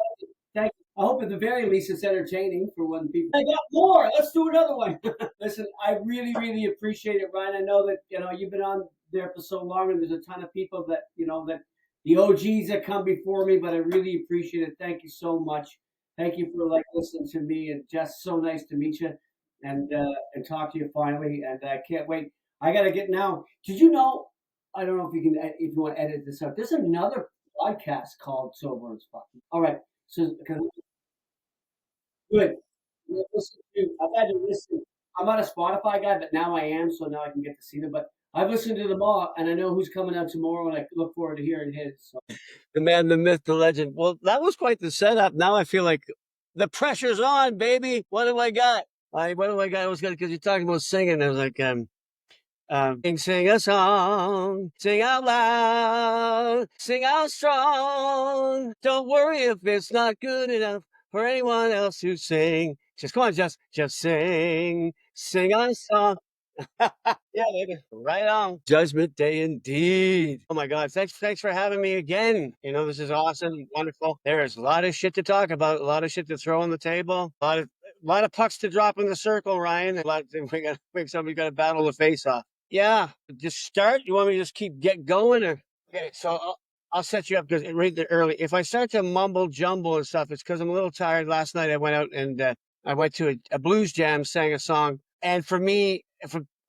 thank you. I hope at the very least it's entertaining for when people. I got more. Let's do another one. Listen, I really, really appreciate it, Ryan. I know that you've been on there for so long, and there's a ton of people that that the OGs that come before me, but I really appreciate it. Thank you so much. Thank you for listening to me, and just so nice to meet you and talk to you finally. And I can't wait. I gotta get now. Did you know? I don't know if you want to edit this out. There's another podcast called Sober as Fuck. All right, so good. I've had to listen. I'm not a Spotify guy, but now I am, so now I can get to see them. But I've listened to them all, and I know who's coming out tomorrow, and I look forward to hearing his. So. The man, the myth, the legend. Well, that was quite the setup. Now I feel like the pressure's on, baby. What do I got? What do I got? I was gonna, because you're talking about singing. I was like, sing a song, sing out loud, sing out strong. Don't worry if it's not good enough for anyone else to sing. Just come on, just sing a song. Yeah, baby. Right on. Judgment Day indeed. Oh my God. Thanks for having me again. This is awesome. Wonderful. There's a lot of shit to talk about, a lot of shit to throw on the table, a lot of pucks to drop in the circle, Ryan. Somebody's got to battle the face off. Yeah. Just start. You want me to just get going, or? Okay, so I'll set you up, because right there early, if I start to mumble jumble and stuff, it's because I'm a little tired. Last night I went out and I went to a blues jam, sang a song. And for me,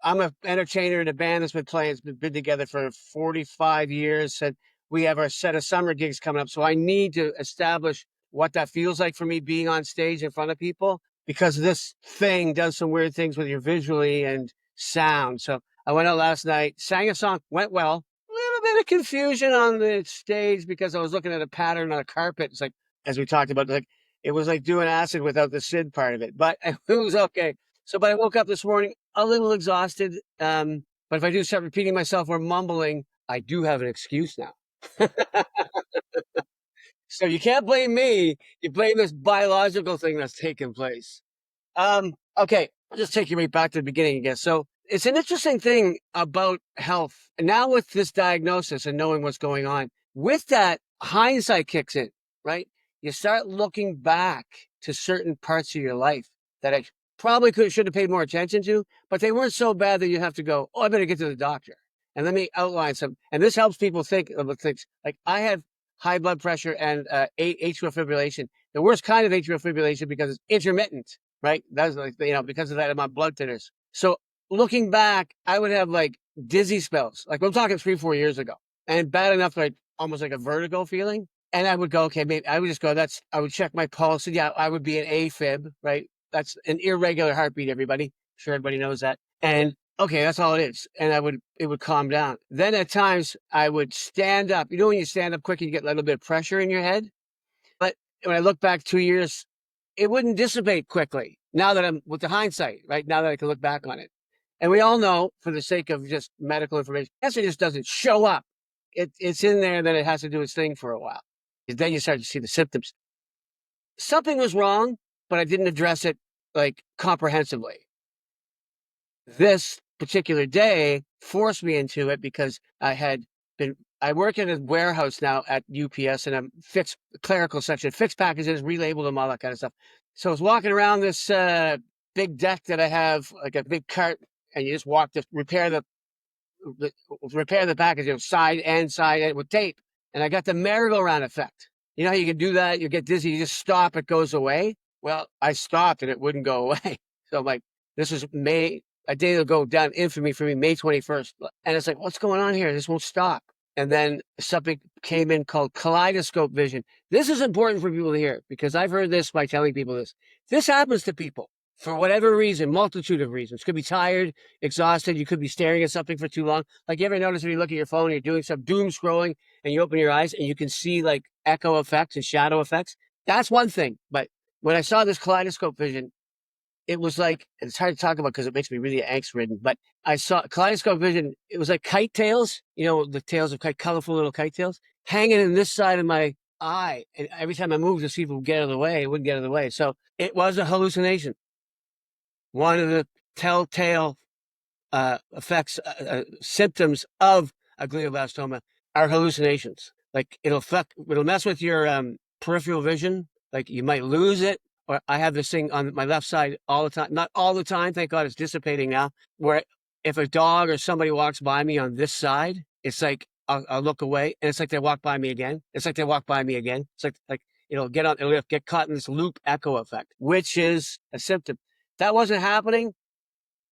I'm an entertainer in a band that's been together for 45 years. And we have our set of summer gigs coming up. So I need to establish what that feels like for me being on stage in front of people, because this thing does some weird things with your visually and sound. So I went out last night, sang a song, went well. A little bit of confusion on the stage because I was looking at a pattern on a carpet. It's like, as we talked about, like it was like doing acid without the Sid part of it, but it was okay. So, but I woke up this morning a little exhausted. But if I do start repeating myself or mumbling, I do have an excuse now. So you can't blame me. You blame this biological thing that's taking place. Okay, I'll just take you right back to the beginning again. So it's an interesting thing about health. And now with this diagnosis and knowing what's going on, with that, hindsight kicks in, right? You start looking back to certain parts of your life that I probably should have paid more attention to, but they weren't so bad that you have to go, oh, I better get to the doctor. And let me outline some. And this helps people think about things. Like I have high blood pressure and atrial fibrillation. The worst kind of atrial fibrillation because it's intermittent. Right? That's like, because of that, I'm on blood thinners. So looking back, I would have like dizzy spells. Like I'm talking 3-4 years ago, and bad enough, like almost like a vertigo feeling. And I would go, okay, maybe I would just go, I would check my pulse. And yeah, I would be an AFib, right? That's an irregular heartbeat, everybody. I'm sure everybody knows that. And okay, that's all it is. And it would calm down. Then at times I would stand up. When you stand up quick, you get a little bit of pressure in your head. But when I look back 2 years, it wouldn't dissipate quickly. Now that I'm with the hindsight, right? Now that I can look back on it. And we all know, for the sake of just medical information, cancer just doesn't show up. It's in there, then it has to do its thing for a while. Then you start to see the symptoms. Something was wrong, but I didn't address it like comprehensively. This particular day forced me into it because I work in a warehouse now at UPS, and I'm clerical section, fixed packages, relabeled them, all that kind of stuff. So I was walking around this big deck that I have, like a big cart, and you just walk to repair the package, side end with tape. And I got the merry-go-round effect. You know how you can do that? You get dizzy, you just stop, it goes away. Well, I stopped and it wouldn't go away. So I'm like, this is a day will go down infamy for me, May 21st. And it's like, what's going on here? This won't stop. And then something came in called kaleidoscope vision. This is important for people to hear, because I've heard this by telling people this. This happens to people for whatever reason, multitude of reasons. Could be tired, exhausted. You could be staring at something for too long. Like, you ever notice when you look at your phone, you're doing some doom scrolling and you open your eyes and you can see like echo effects and shadow effects? That's one thing. But when I saw this kaleidoscope vision, it was like, and it's hard to talk about because it makes me really angst-ridden, but I saw kaleidoscope vision. It was like kite tails, the tails of colorful little kite tails, hanging in this side of my eye. And every time I moved to see if it would get out of the way, it wouldn't get out of the way. So it was a hallucination. One of the telltale effects, symptoms of a glioblastoma are hallucinations. Like it'll mess with your peripheral vision. Like you might lose it. Or I have this thing on my left side all the time. Not all the time, thank God it's dissipating now. Where if a dog or somebody walks by me on this side, it's like I'll look away, and it's like they walk by me again. It's like they walk by me again. It's like it'll get caught in this loop echo effect, which is a symptom. That wasn't happening,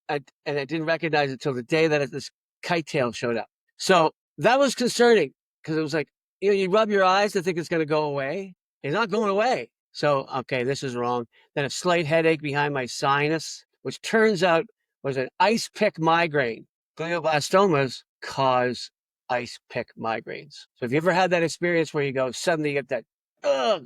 and I didn't recognize it until the day that this kite tail showed up. So that was concerning because it was like, you rub your eyes to think it's going to go away. It's not going away. So, okay, this is wrong. Then a slight headache behind my sinus, which turns out was an ice pick migraine. Glioblastomas cause ice pick migraines. So if you ever had that experience where you go, suddenly you get that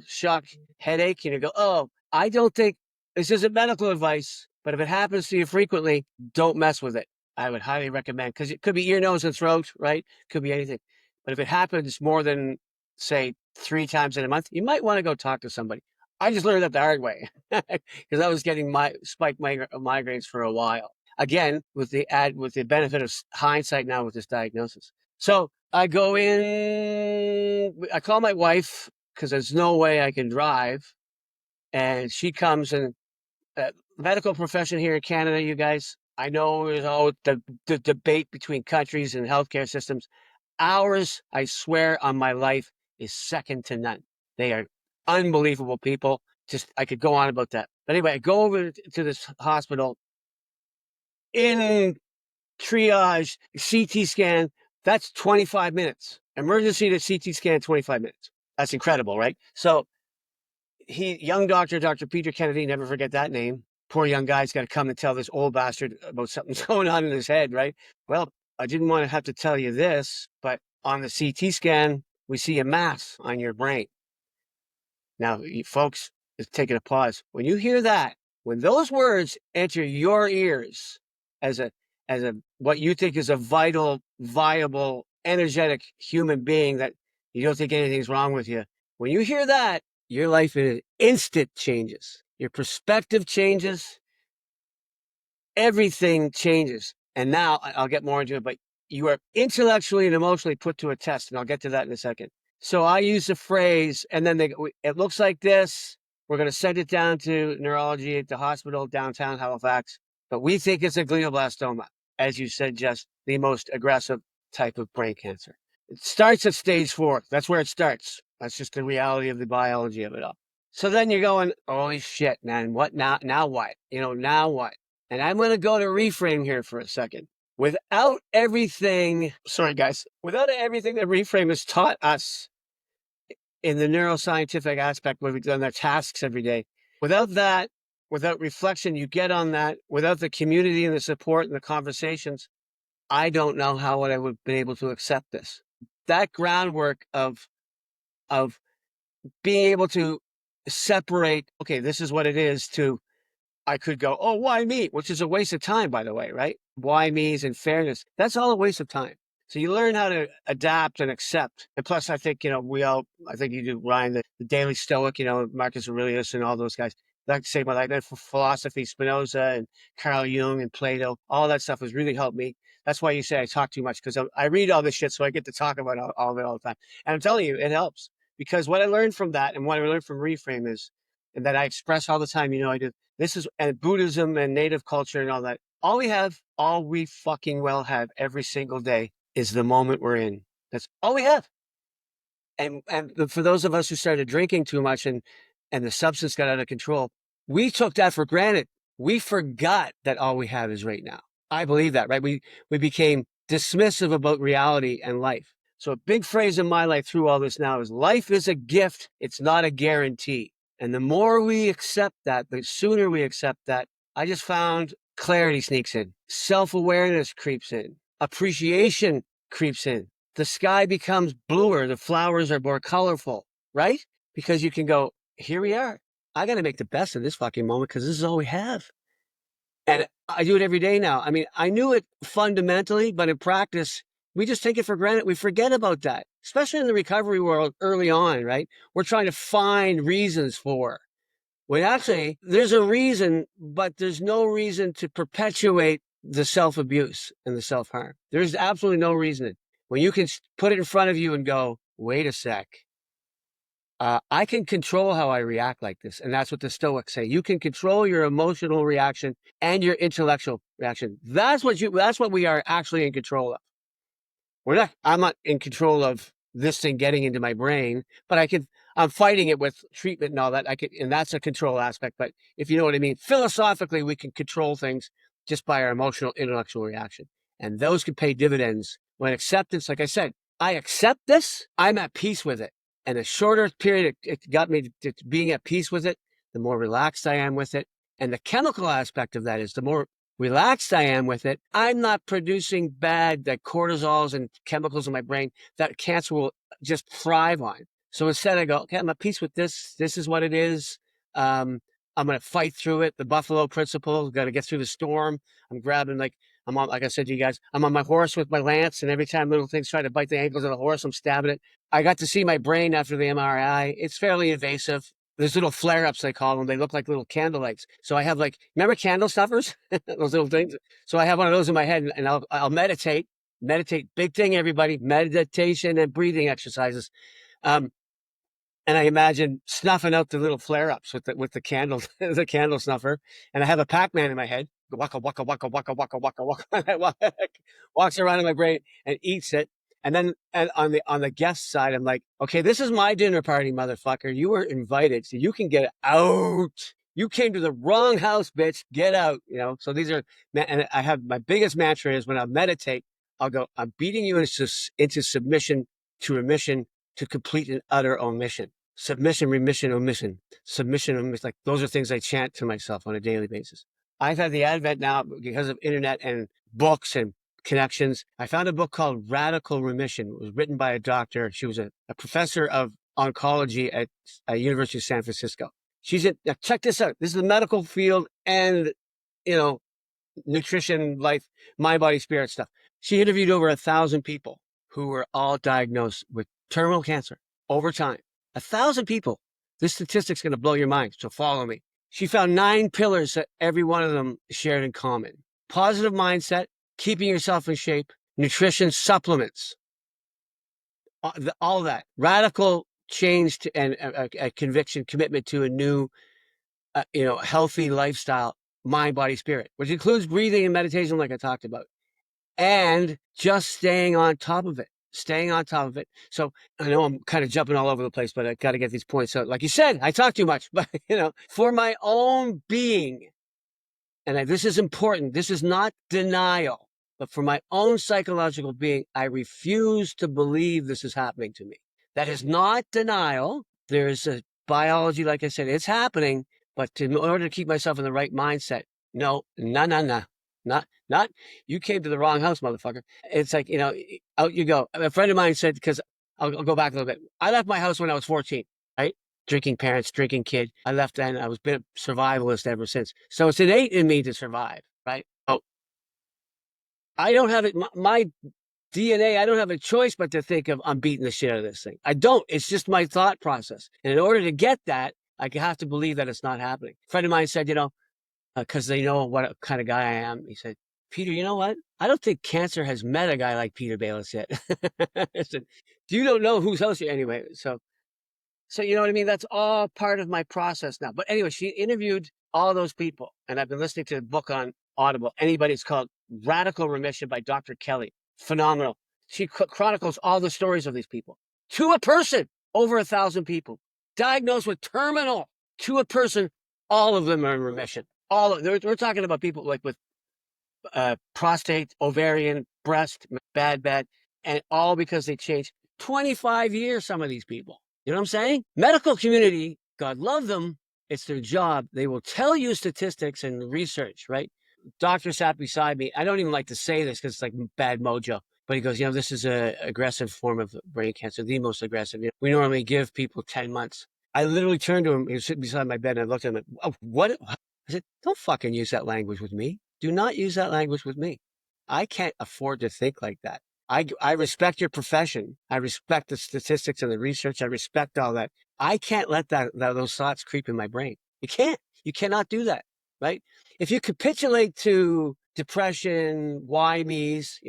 shock headache, and you go, oh, I don't think this isn't medical advice, but if it happens to you frequently, don't mess with it. I would highly recommend, because it could be ear, nose, and throat, right? Could be anything. But if it happens more than, say, 3 times in a month, you might want to go talk to somebody. I just learned that the hard way because I was getting my spike migraines for a while. Again, with the benefit of hindsight now with this diagnosis. So I go in, I call my wife because there's no way I can drive. And she comes, and medical profession here in Canada, you guys, I know there's all the debate between countries and healthcare systems. Ours, I swear on my life, is second to none. They are unbelievable people. Just, I could go on about that. But anyway, I go over to this hospital in triage, CT scan. That's 25 minutes. Emergency to CT scan, 25 minutes. That's incredible, right? So young doctor, Dr. Peter Kennedy, never forget that name. Poor young guy's got to come and tell this old bastard about something's going on in his head, right? Well, I didn't want to have to tell you this, but on the CT scan, we see a mass on your brain. Now, you folks, just taking a pause. When you hear that, when those words enter your ears as a what you think is a vital, viable, energetic human being that you don't think anything's wrong with you, when you hear that, your life in an instant changes. Your perspective changes. Everything changes. And now I'll get more into it, but you are intellectually and emotionally put to a test, and I'll get to that in a second. So I use the phrase, and then it looks like this. We're going to send it down to neurology at the hospital downtown Halifax, but we think it's a glioblastoma, as you said, just the most aggressive type of brain cancer. It starts at stage 4. That's where it starts. That's just the reality of the biology of it all. So then you're going, holy shit, man, what now? Now what? Now what? And I'm going to go to reframe here for a second. Without everything that reframe has taught us in the neuroscientific aspect, where we've done their tasks every day, without that, without reflection you get on that, without the community and the support and the conversations, I don't know how I would have been able to accept this. That groundwork of being able to separate, okay, this is what it is, to I could go, oh, why me? Which is a waste of time, by the way, right? Why me's and fairness. That's all a waste of time. So you learn how to adapt and accept. And plus, I think, I think you do, Ryan, the Daily Stoic, Marcus Aurelius and all those guys. Like to say my life, philosophy, Spinoza and Carl Jung and Plato, all that stuff has really helped me. That's why you say I talk too much, because I read all this shit, so I get to talk about all of it all the time. And I'm telling you, it helps. Because what I learned from that and what I learned from Reframe is, and that I express all the time, I do. This is, and Buddhism and native culture and all that. All we fucking well have every single day is the moment we're in. That's all we have. And for those of us who started drinking too much and the substance got out of control, we took that for granted. We forgot that all we have is right now. I believe that, right? We became dismissive about reality and life. So a big phrase in my life through all this now is life is a gift. It's not a guarantee. And the more we accept that, the sooner we accept that, I just found clarity sneaks in. Self-awareness creeps in. Appreciation creeps in. The sky becomes bluer. The flowers are more colorful, right? Because you can go, here we are. I got to make the best of this fucking moment because this is all we have. And I do it every day now. I mean, I knew it fundamentally, but in practice, we just take it for granted. We forget about that, especially in the recovery world early on, right? We're trying to find reasons for When actually there's a reason, but there's no reason to perpetuate the self-abuse and the self-harm. There's absolutely no reason. When you can put it in front of you and go, wait a sec, I can control how I react like this. And that's what the Stoics say. You can control your emotional reaction and your intellectual reaction. That's what we are actually in control of. I'm not in control of this thing getting into my brain, but I'm fighting it with treatment and all that. And that's a control aspect. But if you know what I mean, philosophically, we can control things just by our emotional, intellectual reaction. And those can pay dividends when acceptance, like I said, I accept this, I'm at peace with it. And the shorter period it got me to being at peace with it, the more relaxed I am with it. And the chemical aspect of that is the more relaxed I am with it, I'm not producing bad cortisols and chemicals in my brain that cancer will just thrive on. So instead I go, okay, I'm at peace with this. This is what it is. I'm going to fight through it. The Buffalo principle, got to get through the storm. I'm grabbing, like I said to you guys, I'm on my horse with my lance, and every time little things try to bite the ankles of the horse, I'm stabbing it. I got to see my brain after the MRI. It's fairly invasive. There's little flare-ups, they call them. They look like little candle lights. So I have remember candle snuffers? Those little things. So I have one of those in my head, and I'll meditate. Meditate, big thing, everybody. Meditation and breathing exercises. And I imagine snuffing out the little flare-ups with the candle, the candle snuffer. And I have a Pac-Man in my head. Waka, waka, waka, waka, waka, waka, waka. Walks around in my brain and eats it. And then on the guest side, I'm like, okay, this is my dinner party, motherfucker. You were invited, so you can get out. You came to the wrong house, bitch. Get out. So these are, and I have my biggest mantra is when I meditate, I'll go, I'm beating you into submission to remission to complete and utter omission. Submission, remission, omission. Submission, omission. Like those are things I chant to myself on a daily basis. I've had the advent now because of internet and books and connections. I found a book called Radical Remission. It was written by a doctor. She was a professor of oncology at University of San Francisco. Now check this out. This is the medical field and, nutrition, life, mind, body, spirit stuff. She interviewed over 1,000 people who were all diagnosed with terminal cancer over time. 1,000 people. This statistic's going to blow your mind, so follow me. She found 9 pillars that every one of them shared in common. Positive mindset, keeping yourself in shape, nutrition, supplements, all that. Radical change and a conviction, commitment to a new, healthy lifestyle, mind, body, spirit, which includes breathing and meditation like I talked about, and just staying on top of it. So I know I'm kind of jumping all over the place, but I got to get these points out. Like you said, I talk too much, but for my own being, and this is important. This is not denial, but for my own psychological being, I refuse to believe this is happening to me. That is not denial. There's a biology, like I said, it's happening, but in order to keep myself in the right mindset, no. Not, you came to the wrong house, motherfucker. It's like, out you go. A friend of mine said, because I'll go back a little bit. I left my house when I was 14, right? Drinking parents, drinking kid. I left then. I was been a survivalist ever since. So it's innate in me to survive, right? Oh, I don't have it. My DNA, I don't have a choice but to think of, I'm beating the shit out of this thing. I don't. It's just my thought process. And in order to get that, I have to believe that it's not happening. A friend of mine said, because they know what kind of guy I am. He said, Peter, you know what? I don't think cancer has met a guy like Peter Baylis yet. I said, you don't know whose house you're anyway. So you know what I mean? That's all part of my process now. But anyway, she interviewed all those people, and I've been listening to the book on Audible. It's called Radical Remission by Dr. Kelly. Phenomenal. She chronicles all the stories of these people. To a person, over 1,000 people diagnosed with terminal. To a person, all of them are in remission. We're talking about people like with prostate, ovarian, breast, bad, and all because they changed 25 years, some of these people. You know what I'm saying? Medical community, God love them. It's their job. They will tell you statistics and research, right? Doctor sat beside me. I don't even like to say this because it's like bad mojo. But he goes, this is an aggressive form of brain cancer, the most aggressive. We normally give people 10 months. I literally turned to him. He was sitting beside my bed, and I looked at him. What? I said, don't fucking use that language with me. Do not use that language with me. I can't afford to think like that. I respect your profession. I respect the statistics and the research. I respect all that. I can't let those thoughts creep in my brain. You cannot do that, right? If you capitulate to depression, why me's,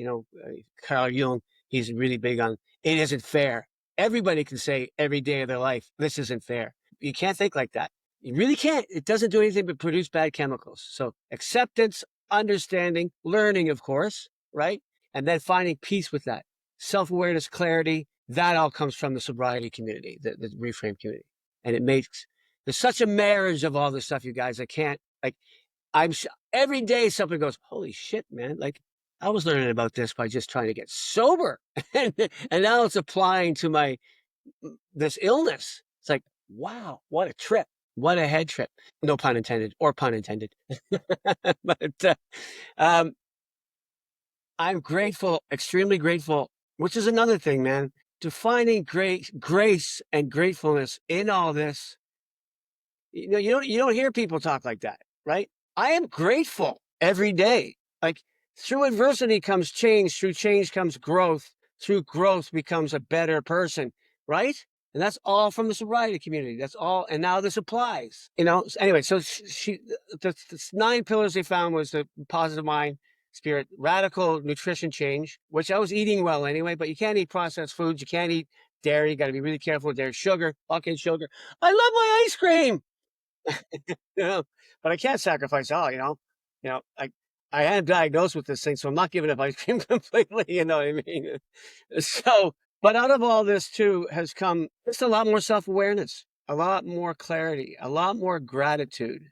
Carl Jung, he's really big on it isn't fair. Everybody can say every day of their life, this isn't fair. You can't think like that. You really can't. It doesn't do anything but produce bad chemicals. So acceptance, understanding, learning, of course, right? And then finding peace with that. Self-awareness, clarity, that all comes from the sobriety community, the reframe community. And there's such a marriage of all this stuff, you guys. Every day something goes, holy shit, man. Like, I was learning about this by just trying to get sober. and now it's applying to this illness. It's like, wow, what a trip. What a head trip. No pun intended, or pun intended. But I'm grateful, extremely grateful, which is another thing, man, to finding grace and gratefulness in all this. You don't hear people talk like that, right? I am grateful every day. Like, through adversity comes change, through change comes growth, through growth becomes a better person, right? And that's all from the sobriety community. That's all. And now this applies, Anyway, so the 9 pillars they found was the positive mind, spirit, radical nutrition change, which I was eating well anyway, but you can't eat processed foods. You can't eat dairy. You got to be really careful with dairy. Sugar, fucking sugar. I love my ice cream. But I can't sacrifice all, I am diagnosed with this thing, so I'm not giving up ice cream completely, you know what I mean? So, but out of all this too has come just a lot more self-awareness, a lot more clarity, a lot more gratitude.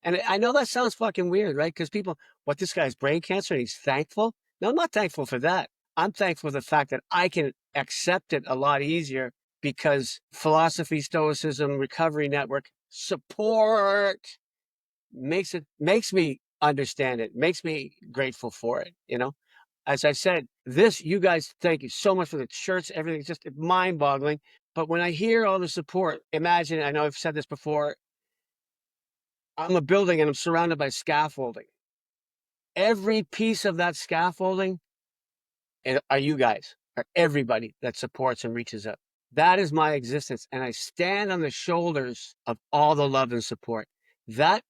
And I know that sounds fucking weird, right? Because people, this guy's brain cancer and he's thankful? No, I'm not thankful for that. I'm thankful for the fact that I can accept it a lot easier because philosophy, stoicism, recovery network, support makes me understand it, makes me grateful for it. As I said, you guys, thank you so much for the shirts, everything. It's just mind boggling. But when I hear all the support, imagine, I know I've said this before, I'm a building and I'm surrounded by scaffolding. Every piece of that scaffolding are you guys, are everybody that supports and reaches up. That is my existence. And I stand on the shoulders of all the love and support. That's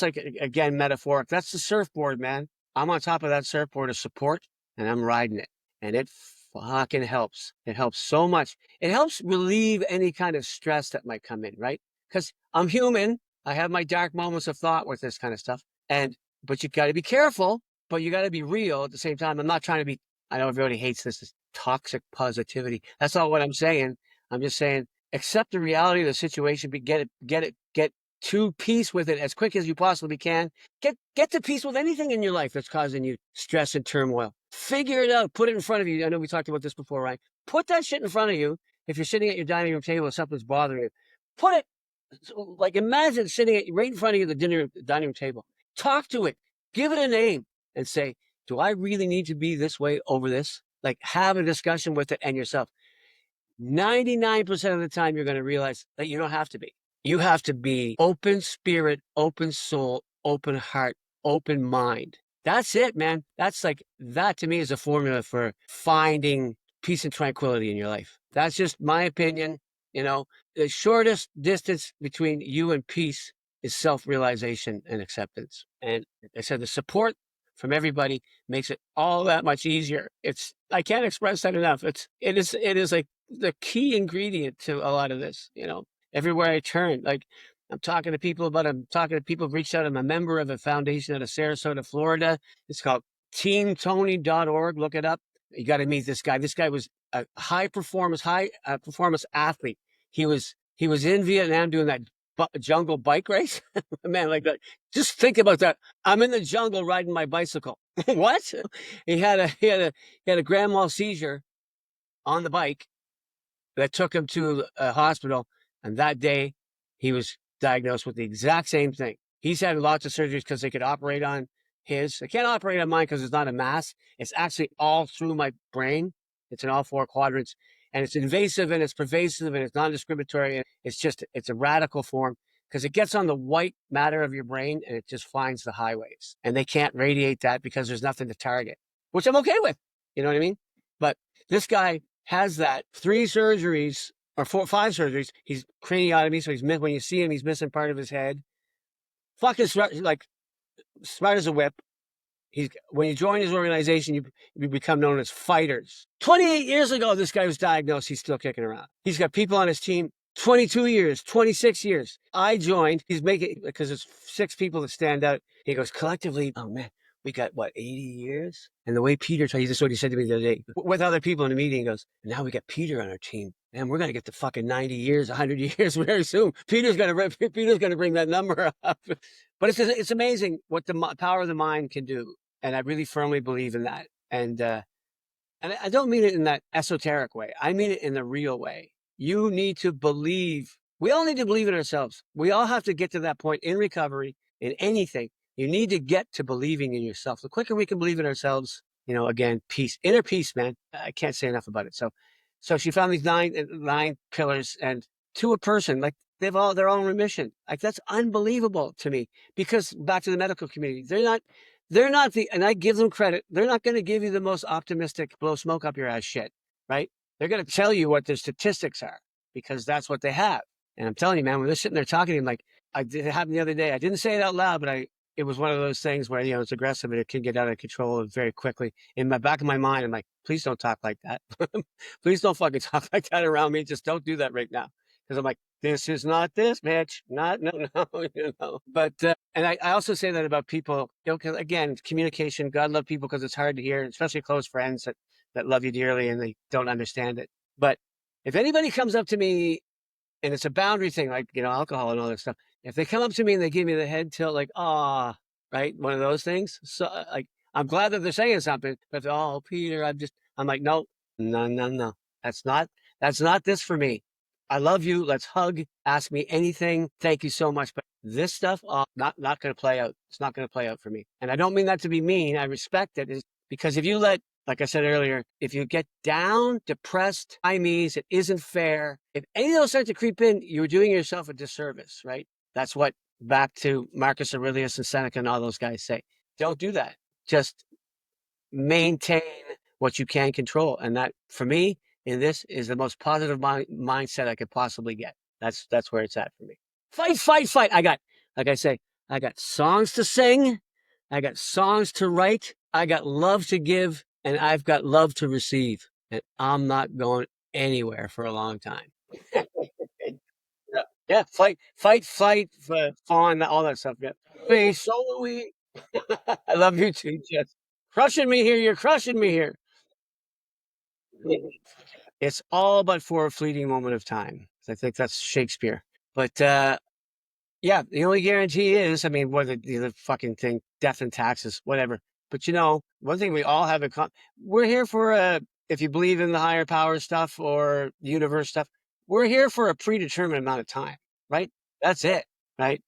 again, metaphoric. That's the surfboard, man. I'm on top of that surfboard of support and I'm riding it. And it fucking helps. It helps so much. It helps relieve any kind of stress that might come in, right? Because I'm human. I have my dark moments of thought with this kind of stuff. But you got to be careful, but you got to be real at the same time. I'm not trying to be, I know everybody hates this toxic positivity. That's not what I'm saying. I'm just saying, accept the reality of the situation, get to peace with it as quick as you possibly can. Get to peace with anything in your life that's causing you stress and turmoil. Figure it out. Put it in front of you. I know we talked about this before, right? Put that shit in front of you. If you're sitting at your dining room table and something's bothering you, put it, like, imagine sitting right in front of you at the dining room table. Talk to it. Give it a name and say, do I really need to be this way over this? Like, have a discussion with it and yourself. 99% of the time, you're going to realize that you don't have to be. You have to be open spirit, open soul, open heart, open mind. That's it, man. That to me is a formula for finding peace and tranquility in your life. That's just my opinion. The shortest distance between you and peace is self-realization and acceptance. And like I said, the support from everybody makes it all that much easier. I can't express that enough. It is like the key ingredient to a lot of this, everywhere I turn. Like, I'm talking to people who've reached out. I'm a member of a foundation out of Sarasota, Florida. It's called teamtony.org. Look it up. You got to meet this guy. This guy was a high performance athlete. He was in Vietnam doing that jungle bike race. Man, like that. Just think about that. I'm in the jungle riding my bicycle. What? He had a grand mal seizure on the bike that took him to a hospital. And that day he was diagnosed with the exact same thing. He's had lots of surgeries because they could operate on his. They can't operate on mine because it's not a mass. It's actually all through my brain. It's in all 4 quadrants. And it's invasive and it's pervasive and it's non-discriminatory. It's a radical form because it gets on the white matter of your brain and it just finds the highways. And they can't radiate that because there's nothing to target, which I'm okay with. You know what I mean? But this guy has that 3 surgeries or 5 surgeries. He's craniotomy, so when you see him, he's missing part of his head. Fucking smart, like smart as a whip. When you join his organization, you become known as fighters. 28 years ago, this guy was diagnosed. He's still kicking around. He's got people on his team 22 years, 26 years. I joined. He's making, because it's 6 people that stand out. He goes, collectively, oh man, we got what, 80 years? And the way Peter, this is what he said to me the other day, with other people in the meeting, he goes, now we got Peter on our team. Man, we're going to get to fucking 90 years, 100 years very soon. Peter's going to bring that number up. But it's amazing what the power of the mind can do. And I really firmly believe in that. And I don't mean it in that esoteric way. I mean it in the real way. You need to believe. We all need to believe in ourselves. We all have to get to that point in recovery, in anything. You need to get to believing in yourself. The quicker we can believe in ourselves, again, peace, inner peace, man. I can't say enough about it. So she found these nine pillars, and to a person, like they're all in remission. Like that's unbelievable to me, because back to the medical community, they're not and I give them credit. They're not going to give you the most optimistic blow smoke up your ass shit, right? They're going to tell you what their statistics are, because that's what they have. And I'm telling you, man, when they're sitting there talking to him, like it happened the other day, I didn't say it out loud, but it was one of those things where, it's aggressive and it can get out of control very quickly. In the back of my mind, I'm like, please don't talk like that. Please don't fucking talk like that around me. Just don't do that right now. Because I'm like, this is not this, bitch. No. But, and I also say that about people, because again, communication, God love people because it's hard to hear, especially close friends that love you dearly and they don't understand it. But if anybody comes up to me, and it's a boundary thing, like, alcohol and all that stuff. If they come up to me and they give me the head tilt, like, right? One of those things. So like, I'm glad that they're saying something, but Peter, I'm like, no. That's not this for me. I love you. Let's hug. Ask me anything. Thank you so much. But this stuff, not going to play out. It's not going to play out for me. And I don't mean that to be mean. I respect it, because if you like I said earlier, if you get down, depressed, it isn't fair. If any of those start to creep in, you're doing yourself a disservice, right? That's what back to Marcus Aurelius and Seneca and all those guys say. Don't do that. Just maintain what you can control. And that, for me, in this is the most positive mindset I could possibly get. That's where it's at for me. Fight. Like I say, I got songs to sing. I got songs to write. I got love to give. And I've got love to receive. And I'm not going anywhere for a long time. Yeah, fight, fawn, all that stuff. Yeah. Hey, so we. I love you too, Jess. Crushing me here. You're crushing me here. It's all but for a fleeting moment of time. I think that's Shakespeare. But yeah, the only guarantee is, whether the fucking thing, death and taxes, whatever. But one thing we all have in common, we're here for if you believe in the higher power stuff or universe stuff, we're here for a predetermined amount of time, right? That's it, right?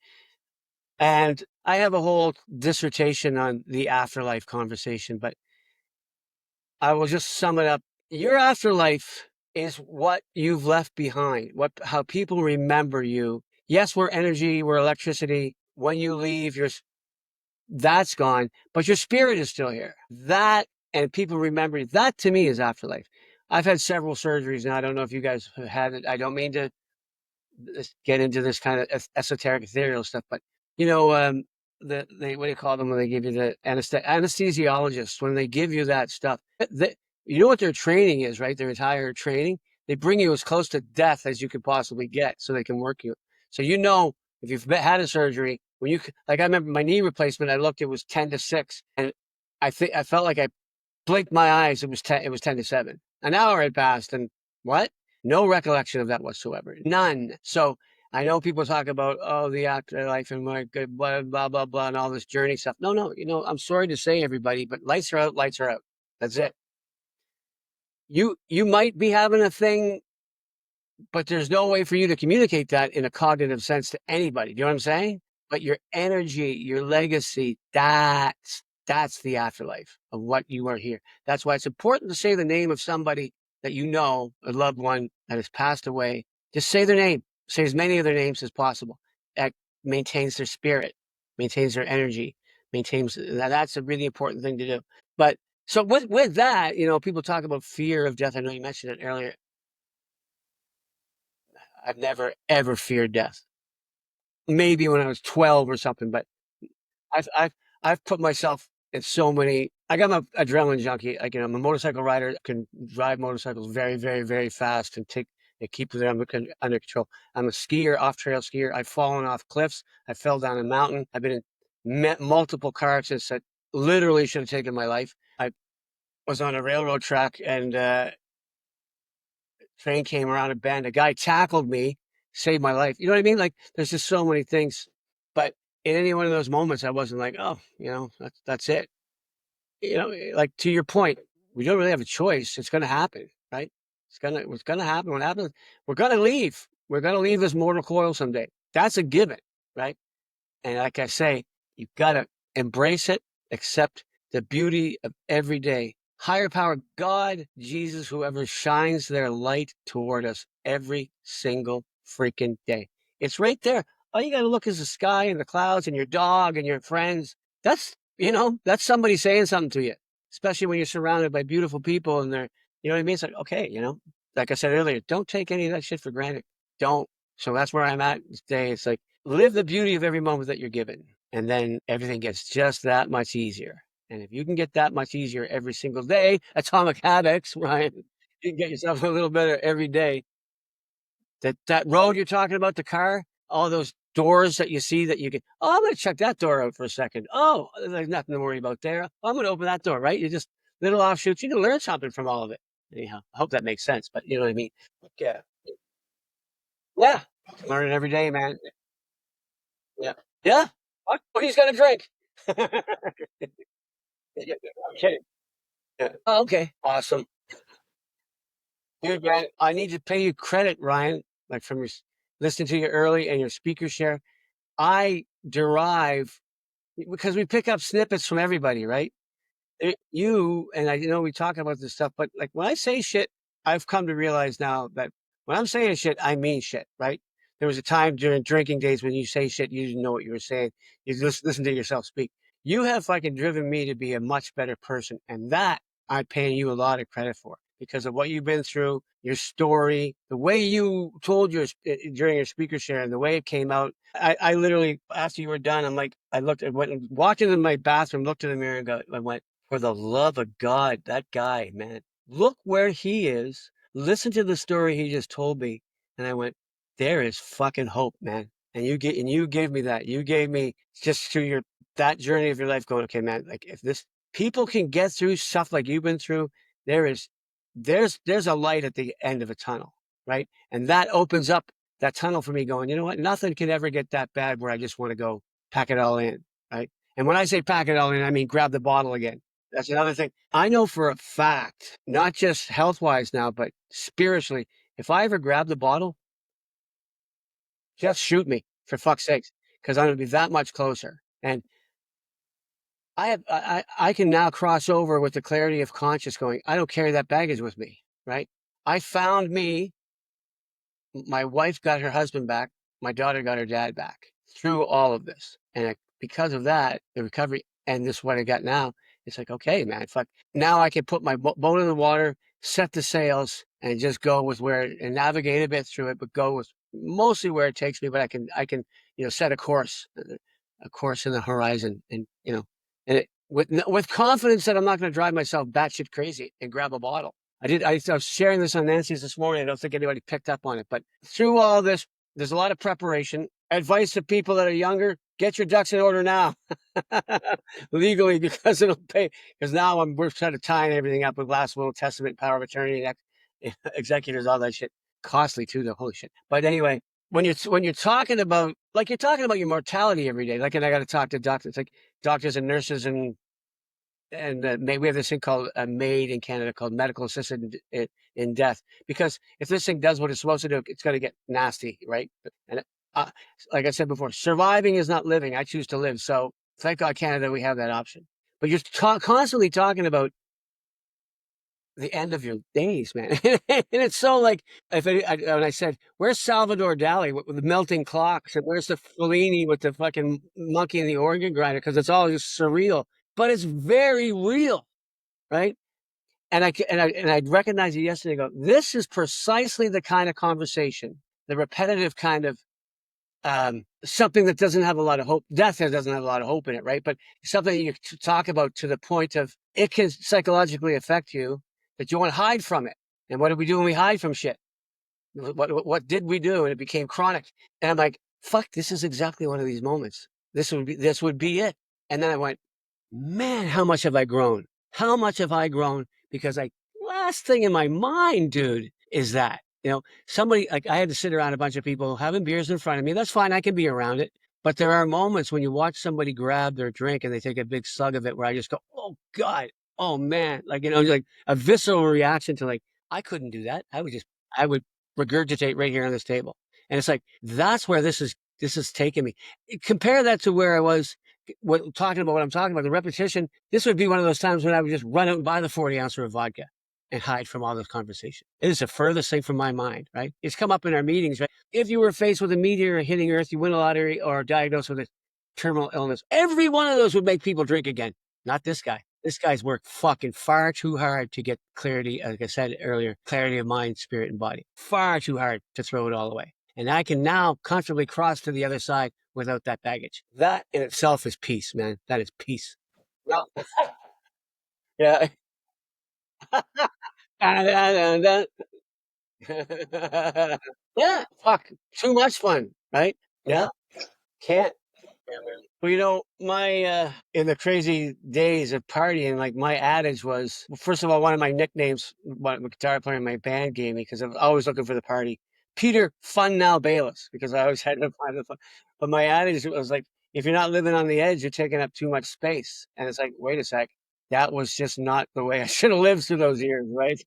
And I have a whole dissertation on the afterlife conversation, but I will just sum it up. Your afterlife is what you've left behind, how people remember you. Yes, we're energy, we're electricity. When you leave, that's gone, but your spirit is still here. That, and people remember that, to me, is afterlife. I've had several surgeries, and I don't know if you guys have had it. I don't mean to get into this kind of esoteric, ethereal stuff, but what do you call them when they give you the anesthesiologists, when they give you that stuff? You know what their training is, right? Their entire training. They bring you as close to death as you could possibly get, so they can work you. So if you've had a surgery, I remember my knee replacement, I looked, it was 10-6, and I felt like I blinked my eyes. It was 10-7. An hour had passed, and what? No recollection of that whatsoever. None. So I know people talk about, the afterlife and blah, blah, blah, blah, and all this journey stuff. No, I'm sorry to say, everybody, but lights are out, lights are out. That's it. You might be having a thing, but there's no way for you to communicate that in a cognitive sense to anybody. Do you know what I'm saying? But your energy, your legacy, that's the afterlife of what you are here. That's why it's important to say the name of somebody that a loved one that has passed away. Just say their name. Say as many of their names as possible. That maintains their spirit, maintains their energy, that's a really important thing to do. But so with that, people talk about fear of death. I know you mentioned it earlier. I've never ever feared death. Maybe when I was 12 or something, but I've put myself in so many. I'm an adrenaline junkie. I'm a motorcycle rider. Can drive motorcycles very, very, very fast and keep them under control. I'm a skier, off-trail skier. I've fallen off cliffs. I fell down a mountain. I've been in multiple car accidents that literally should have taken my life. I was on a railroad track and train came around a bend. A guy tackled me, saved my life. You know what I mean? Like, there's just so many things. But in any one of those moments, I wasn't like, oh, that's it. Like, to your point, we don't really have a choice. It's going to happen, right? It's going to happen. What happens? We're going to leave. We're going to leave this mortal coil someday. That's a given, right? And like I say, you've got to embrace it, accept the beauty of every day. Higher power, God, Jesus, whoever shines their light toward us every single freaking day. It's right there. All you got to look is the sky and the clouds and your dog and your friends. That's somebody saying something to you, especially when you're surrounded by beautiful people and they're, you know what I mean? It's like, okay, like I said earlier, don't take any of that shit for granted. Don't. So that's where I'm at today. It's like, live the beauty of every moment that you're given. And then everything gets just that much easier. And if you can get that much easier every single day, atomic habits, Ryan, you can get yourself a little better every day. That road you're talking about, the car, all those doors that you see that you can, oh, I'm going to check that door out for a second. Oh, there's nothing to worry about there. Oh, I'm going to open that door, right? You just little offshoots. You can learn something from all of it. Anyhow, I hope that makes sense, but you know what I mean? Yeah. Yeah. Learning every day, man. Yeah. Yeah. What he's going to drink. Okay. Yeah. Oh, okay. Awesome. Dude, man, I need to pay you credit, Ryan, like from your listening to you early and your speaker share. I derive because we pick up snippets from everybody, right? You and I know we talk about this stuff, but like when I say shit, I've come to realize now that when I'm saying shit, I mean shit, right? There was a time during drinking days when you say shit, you didn't know what you were saying. You just listen to yourself speak. You have fucking driven me to be a much better person. And that I'm paying you a lot of credit for because of what you've been through, your story, the way you told during your speaker share and the way it came out. I literally, after you were done, I'm like, I went and walked into my bathroom, looked in the mirror and I went, for the love of God, that guy, man, look where he is. Listen to the story he just told me. And I went, there is fucking hope, man. And you gave me that. You gave me just through that journey of your life going, okay, man, like if people can get through stuff like you've been through, there's a light at the end of a tunnel, right? And that opens up that tunnel for me going, you know what? Nothing can ever get that bad where I just want to go pack it all in, right? And when I say pack it all in, I mean grab the bottle again. That's another thing. I know for a fact, not just health-wise now, but spiritually, if I ever grab the bottle, just shoot me for fuck's sakes, because I'm going to be that much closer. And I can now cross over with the clarity of conscience going, I don't carry that baggage with me, right? I found me, my wife got her husband back, my daughter got her dad back through all of this. And because of that, the recovery and this what I got now, it's like, okay, man, fuck. Now I can put my boat in the water, set the sails, and just go with and navigate a bit through it, but go with mostly where it takes me. But I can, set a course in the horizon, and with confidence that I'm not going to drive myself batshit crazy and grab a bottle. I was sharing this on Nancy's this morning. I don't think anybody picked up on it, but through all this, there's a lot of preparation. Advice to people that are younger: get your ducks in order now, legally, because it'll pay. Because now we're trying to tie everything up with last will, testament, power of attorney, executors, all that shit. Costly too, the holy shit. But anyway, when you're talking about your mortality every day, like, and I got to talk to doctors, like doctors and nurses and we have this thing called a MAID in Canada called medical assisted in death, because if this thing does what it's supposed to do, it's going to get nasty, right? And like I said before, surviving is not living. I choose to live. So thank God, Canada, we have that option. But you're constantly talking about the end of your days, man. And it's so like, when I said, where's Salvador Dali with the melting clocks, and where's the Fellini with the fucking monkey and the organ grinder? Because it's all just surreal, but it's very real, right? And I recognized it yesterday. This is precisely the kind of conversation the repetitive kind of something that doesn't have a lot of hope. Death doesn't have a lot of hope in it, right? But something that you talk about to the point of it can psychologically affect you, that you want to hide from it. And what do we do when we hide from shit? What did we do? And it became chronic. And I'm like, fuck, this is exactly one of these moments. This would be it. And then I went, man, how much have I grown? How much have I grown? Because last thing in my mind, dude, is that, somebody, like, I had to sit around a bunch of people having beers in front of me. That's fine. I can be around it. But there are moments when you watch somebody grab their drink and they take a big slug of it where I just go, oh God, oh man. Like, like a visceral reaction to, like, I couldn't do that. I would regurgitate right here on this table. And it's like, that's where this is taking me. Compare that to where I was talking about what I'm talking about, the repetition. This would be one of those times when I would just run out and buy the 40 ounce of vodka and hide from all this conversation. It is the furthest thing from my mind, right? It's come up in our meetings, right? If you were faced with a meteor hitting Earth, you win a lottery, or diagnosed with a terminal illness, every one of those would make people drink again. Not this guy. This guy's worked fucking far too hard to get clarity, like I said earlier, clarity of mind, spirit, and body. Far too hard to throw it all away. And I can now comfortably cross to the other side without that baggage. That in itself is peace, man. That is peace. Well, yeah. Yeah, fuck. Too much fun, right? Yeah. Can't. Well, my in the crazy days of partying, like, my adage was, well, first of all, one of my nicknames, what the guitar player in my band gave me, because I'm always looking for the party, Peter Fun Now Baylis, because I always had to find the fun. But my adage was like, if you're not living on the edge, you're taking up too much space. And it's like, wait a sec, that was just not the way I should have lived through those years, right?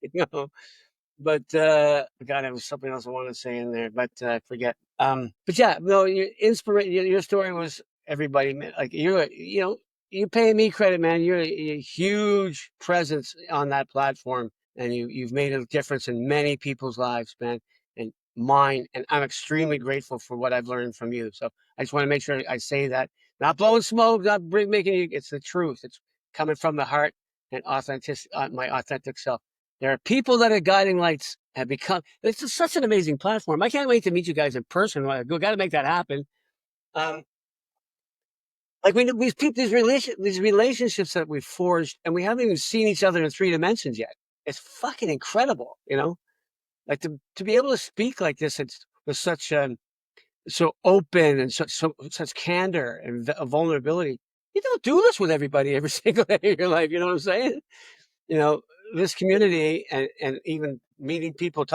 But God, there was something else I wanted to say in there, but I forget. But yeah, no, your story was everybody, man. Like, you're paying me credit, man. You're a huge presence on that platform, and you've made a difference in many people's lives, man, and mine. And I'm extremely grateful for what I've learned from you. So I just want to make sure I say that, not blowing smoke, not making you. It's the truth. It's coming from the heart and my authentic self. There are people that are guiding lights have become. It's just such an amazing platform. I can't wait to meet you guys in person. We got to make that happen. Like, these relationships that we've forged, and we haven't even seen each other in 3 dimensions yet. It's fucking incredible, Like, to be able to speak like this, it's with such so open and such candor and vulnerability. You don't do this with everybody every single day of your life. You know what I'm saying? This community and even meeting people,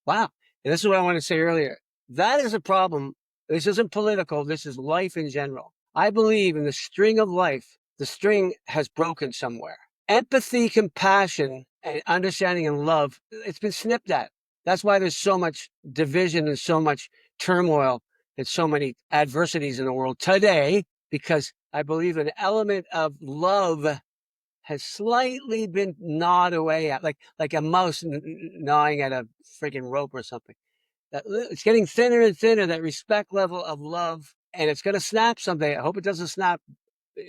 wow. And this is what I want to say earlier. That is a problem. This isn't political. This is life in general. I believe in the string of life. The string has broken somewhere. Empathy, compassion, and understanding and love, it's been snipped at. That's why there's so much division and so much turmoil and so many adversities in the world today, because I believe an element of love has slightly been gnawed away at, like a mouse gnawing at a freaking rope or something. It's getting thinner and thinner, that respect level of love, and it's going to snap someday. I hope it doesn't snap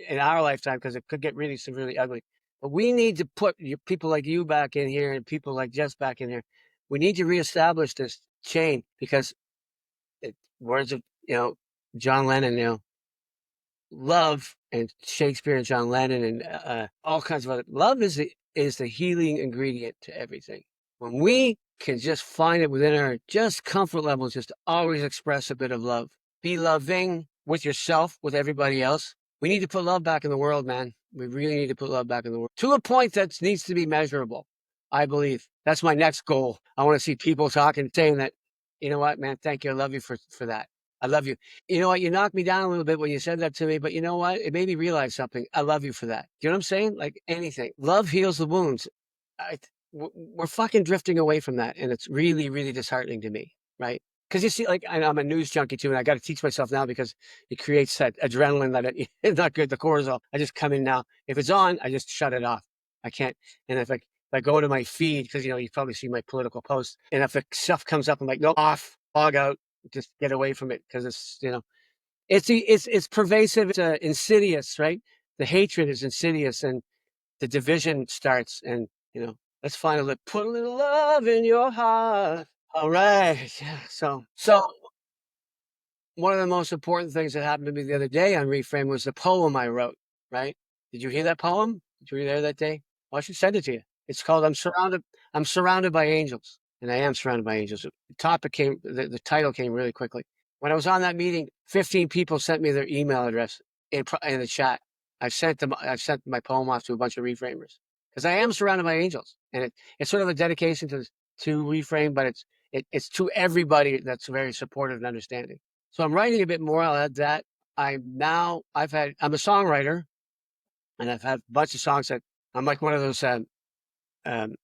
in our lifetime, because it could get really severely ugly. But we need to put people like you back in here and people like Jess back in here. We need to reestablish this chain, because words of, John Lennon, love, and Shakespeare and John Lennon and all kinds of other love is the healing ingredient to everything. When we can just find it within our just comfort levels, just to always express a bit of love, be loving with yourself, with everybody else. We need to put love back in the world, man. We really need to put love back in the world to a point that needs to be measurable. I believe that's my next goal. I want to see people talking, saying that, you know what, man, thank you. I love you for that. I love you. You know what? You knocked me down a little bit when you said that to me, but you know what? It made me realize something. I love you for that. Do you know what I'm saying? Like anything. Love heals the wounds. We're fucking drifting away from that. And it's really, really disheartening to me, right? Because you see, like, I'm a news junkie too, and I got to teach myself now, because it creates that adrenaline that it's not good, the cortisol. I just come in now. If it's on, I just shut it off. I can't. And if I go to my feed, because, you probably see my political posts, and if the stuff comes up, I'm like, no, off, log out. Just get away from it, because it's it's pervasive. It's insidious, right? The hatred is insidious, and the division starts. And let's put a little love in your heart. All right. Yeah. So one of the most important things that happened to me the other day on Reframe was the poem I wrote, right? Did you hear that poem? Were you there that day? Well, I should send it to you. It's called I'm surrounded by angels. And I am surrounded by angels. The title came really quickly. When I was on that meeting, 15 people sent me their email address in the chat. I've sent my poem off to a bunch of reframers because I am surrounded by angels. And it's sort of a dedication to Reframe, but it's to everybody that's very supportive and understanding. So I'm writing a bit more. I'll add that. I'm a songwriter, and I've had a bunch of songs that I'm like one of those um,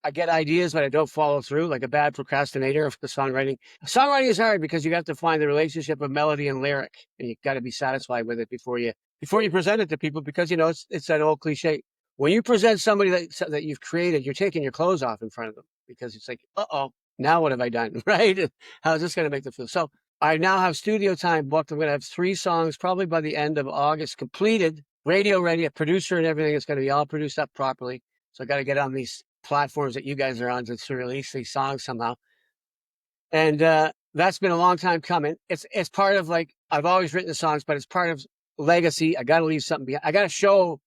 I get ideas, but I don't follow through, like a bad procrastinator of the songwriting. Songwriting is hard because you have to find the relationship of melody and lyric, and you got to be satisfied with it before you present it to people. Because it's that old cliche. When you present somebody that you've created, you're taking your clothes off in front of them because it's like, now what have I done, right? How is this going to make them feel? So I now have studio time booked. I'm going to have 3 songs probably by the end of August completed, radio ready, a producer and everything. It's going to be all produced up properly. So I got to get on these platforms that you guys are on to release these songs somehow. And that's been a long time coming. It's part of, like, I've always written the songs, but it's part of legacy. I got to leave something behind. I got to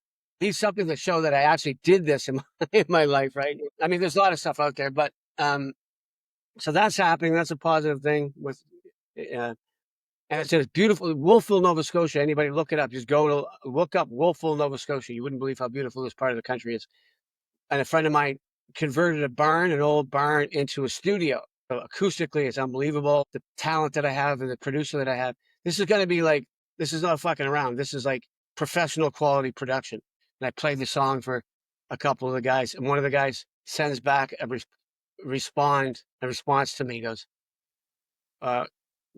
leave something to show that I actually did this in my life, right? I mean, there's a lot of stuff out there, but so that's happening. That's a positive thing with, and it's a beautiful Wolfville, Nova Scotia. Anybody look it up. Just look up Wolfville, Nova Scotia. You wouldn't believe how beautiful this part of the country is. And a friend of mine converted an old barn into a studio. So acoustically, it's unbelievable. The talent that I have and the producer that I have. This is not fucking around. This is like professional quality production. And I played the song for a couple of the guys, and one of the guys sends back a response to me. He goes,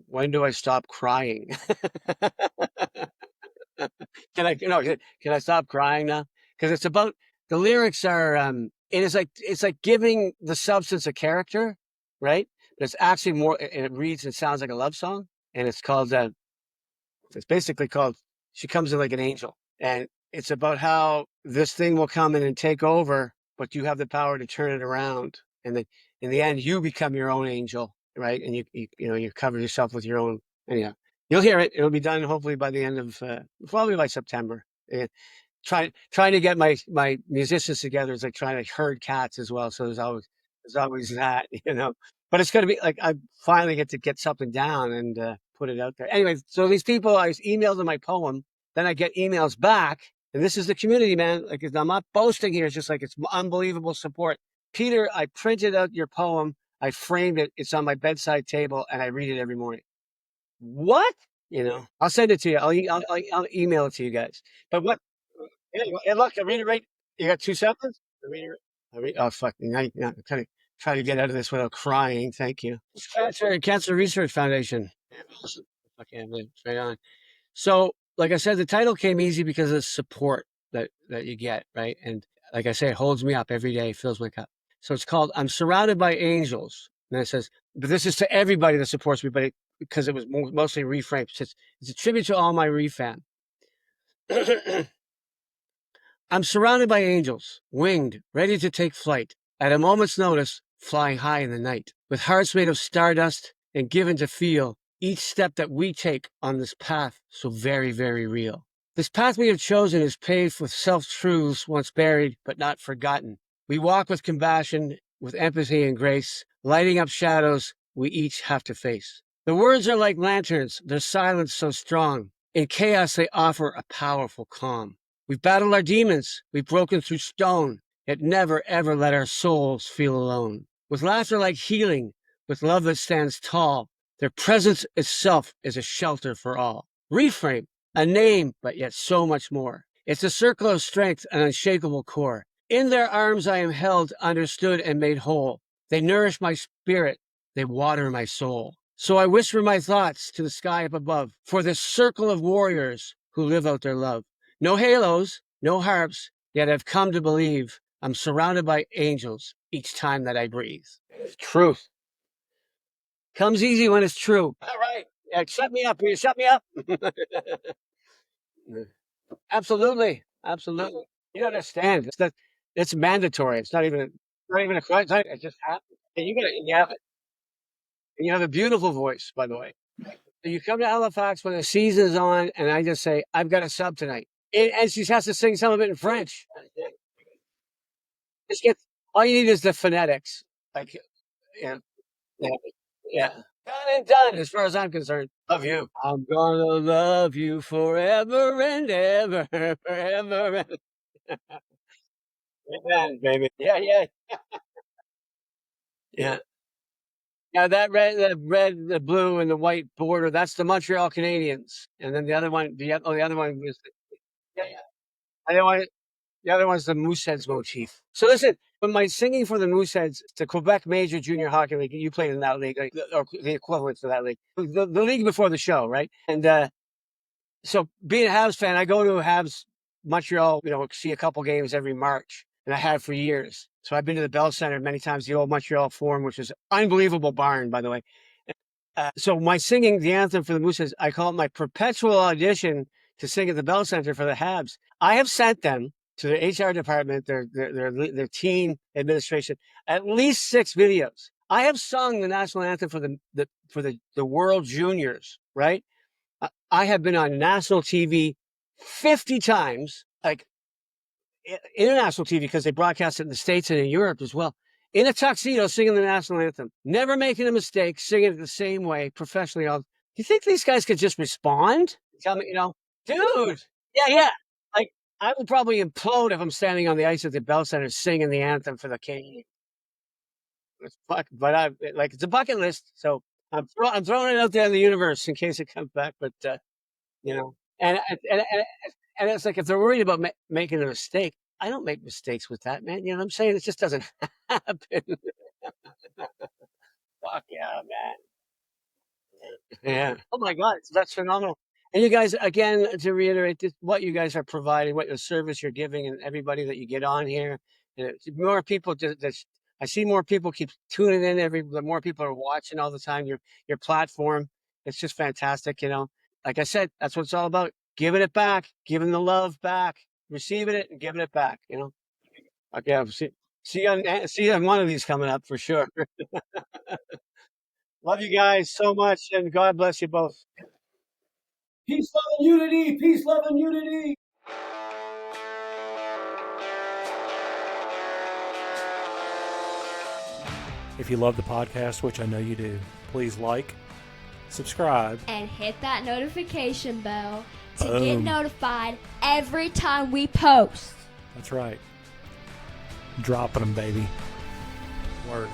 when do I stop crying? Can I stop crying now? Because it's about, the lyrics are it's like giving the substance a character, right? But it's actually more, and it reads and sounds like a love song. And it's basically called She Comes In Like an Angel. And it's about how this thing will come in and take over, but you have the power to turn it around. And then in the end, you become your own angel, right? And you cover yourself with your own. Anyhow, you'll hear it. It'll be done hopefully by the end of probably by September. And trying to get my musicians together is like trying to herd cats as well. So there's always that, But it's going to be like I finally get to get something down and put it out there. Anyway, so these people, I emailed them my poem. Then I get emails back, and this is the community, man. Like, I'm not boasting here. It's just like, it's unbelievable support. Peter, I printed out your poem. I framed it. It's on my bedside table, and I read it every morning. What? I'll send it to you. I'll email it to you guys. But what? Hey, look, I read it right. You got 2 seconds? Oh, fuck. Now, I'm kind of try to get out of this without crying. Thank you. Cancer Research Foundation. Awesome. Okay, right on. So, like I said, the title came easy because of the support that you get, right? And like I say, it holds me up every day, fills my cup. So it's called I'm Surrounded by Angels. And it says, but this is to everybody that supports me, but because it was mostly reframed. It's a tribute to all my refam. I'm surrounded by angels, winged, ready to take flight. At a moment's notice, flying high in the night, with hearts made of stardust and given to feel each step that we take on this path so very, very real. This path we have chosen is paved with self-truths once buried but not forgotten. We walk with compassion, with empathy and grace, lighting up shadows we each have to face. The words are like lanterns, their silence so strong. In chaos, they offer a powerful calm. We've battled our demons, we've broken through stone, yet never ever let our souls feel alone. With laughter like healing, with love that stands tall, their presence itself is a shelter for all. Reframe, a name, but yet so much more. It's a circle of strength, an unshakable core. In their arms I am held, understood, and made whole. They nourish my spirit, they water my soul. So I whisper my thoughts to the sky up above, for this circle of warriors who live out their love. No halos, no harps, yet I've come to believe I'm surrounded by angels each time that I breathe. It's truth. Comes easy when it's true. All right. Yeah, shut me up. Will you shut me up? Absolutely. You don't understand. It's mandatory. It's not even a question. It just happens. And you have it. And you have a beautiful voice, by the way. You come to Halifax when the season's on, and I just say, I've got a sub tonight. And she has to sing some of it in French. Just get, all you need is the phonetics. Like, yeah, yeah, yeah. Done and done, as far as I'm concerned. Love you. I'm gonna love you forever and ever, forever. Amen, baby. Yeah, yeah, yeah. Yeah, the red, the blue, and the white border, that's the Montreal Canadiens. And then the other one, the other one was, yeah, yeah. The other one's the Mooseheads motif. So listen, when my singing for the Mooseheads, the Quebec Major Junior Hockey League, you played in that league, or the equivalent to that league, the league before the show, right? And so being a Habs fan, I go to Habs Montreal, see a couple games every March, and I have for years. So I've been to the Bell Center many times, the old Montreal Forum, which is unbelievable barn, by the way. So my singing the anthem for the Mooseheads, I call it my perpetual audition to sing at the Bell Center for the Habs. I have sent them to their HR department, their team administration, at least 6 videos. I have sung the national anthem for the World Juniors, right? I have been on national TV 50 times, like international TV, because they broadcast it in the States and in Europe as well. In a tuxedo, singing the national anthem, never making a mistake, singing it the same way, professionally. Do you think these guys could just respond? Tell me, dude. Yeah, yeah. Like, I would probably implode if I'm standing on the ice at the Bell Center singing the anthem for the Canadiens. But it's a bucket list, so I'm throwing it out there in the universe in case it comes back. But and it's like, if they're worried about making a mistake, I don't make mistakes with that, man. You know what I'm saying? It just doesn't happen. Fuck yeah, man. Yeah. Oh my God, that's phenomenal. And you guys, again, to reiterate, what you guys are providing, what the service you're giving, and everybody that you get on here, and more people. I see more people keep tuning in. The more people are watching all the time. Your platform, it's just fantastic. Like I said, that's what it's all about. Giving it back, giving the love back, receiving it and giving it back. Okay, I'll see you on one of these coming up for sure. Love you guys so much, and God bless you both. Peace, love, and unity. Peace, love, and unity. If you love the podcast, which I know you do, please like, subscribe, and hit that notification bell to get Boom. notified every time we post. That's right. Dropping them, baby. Word.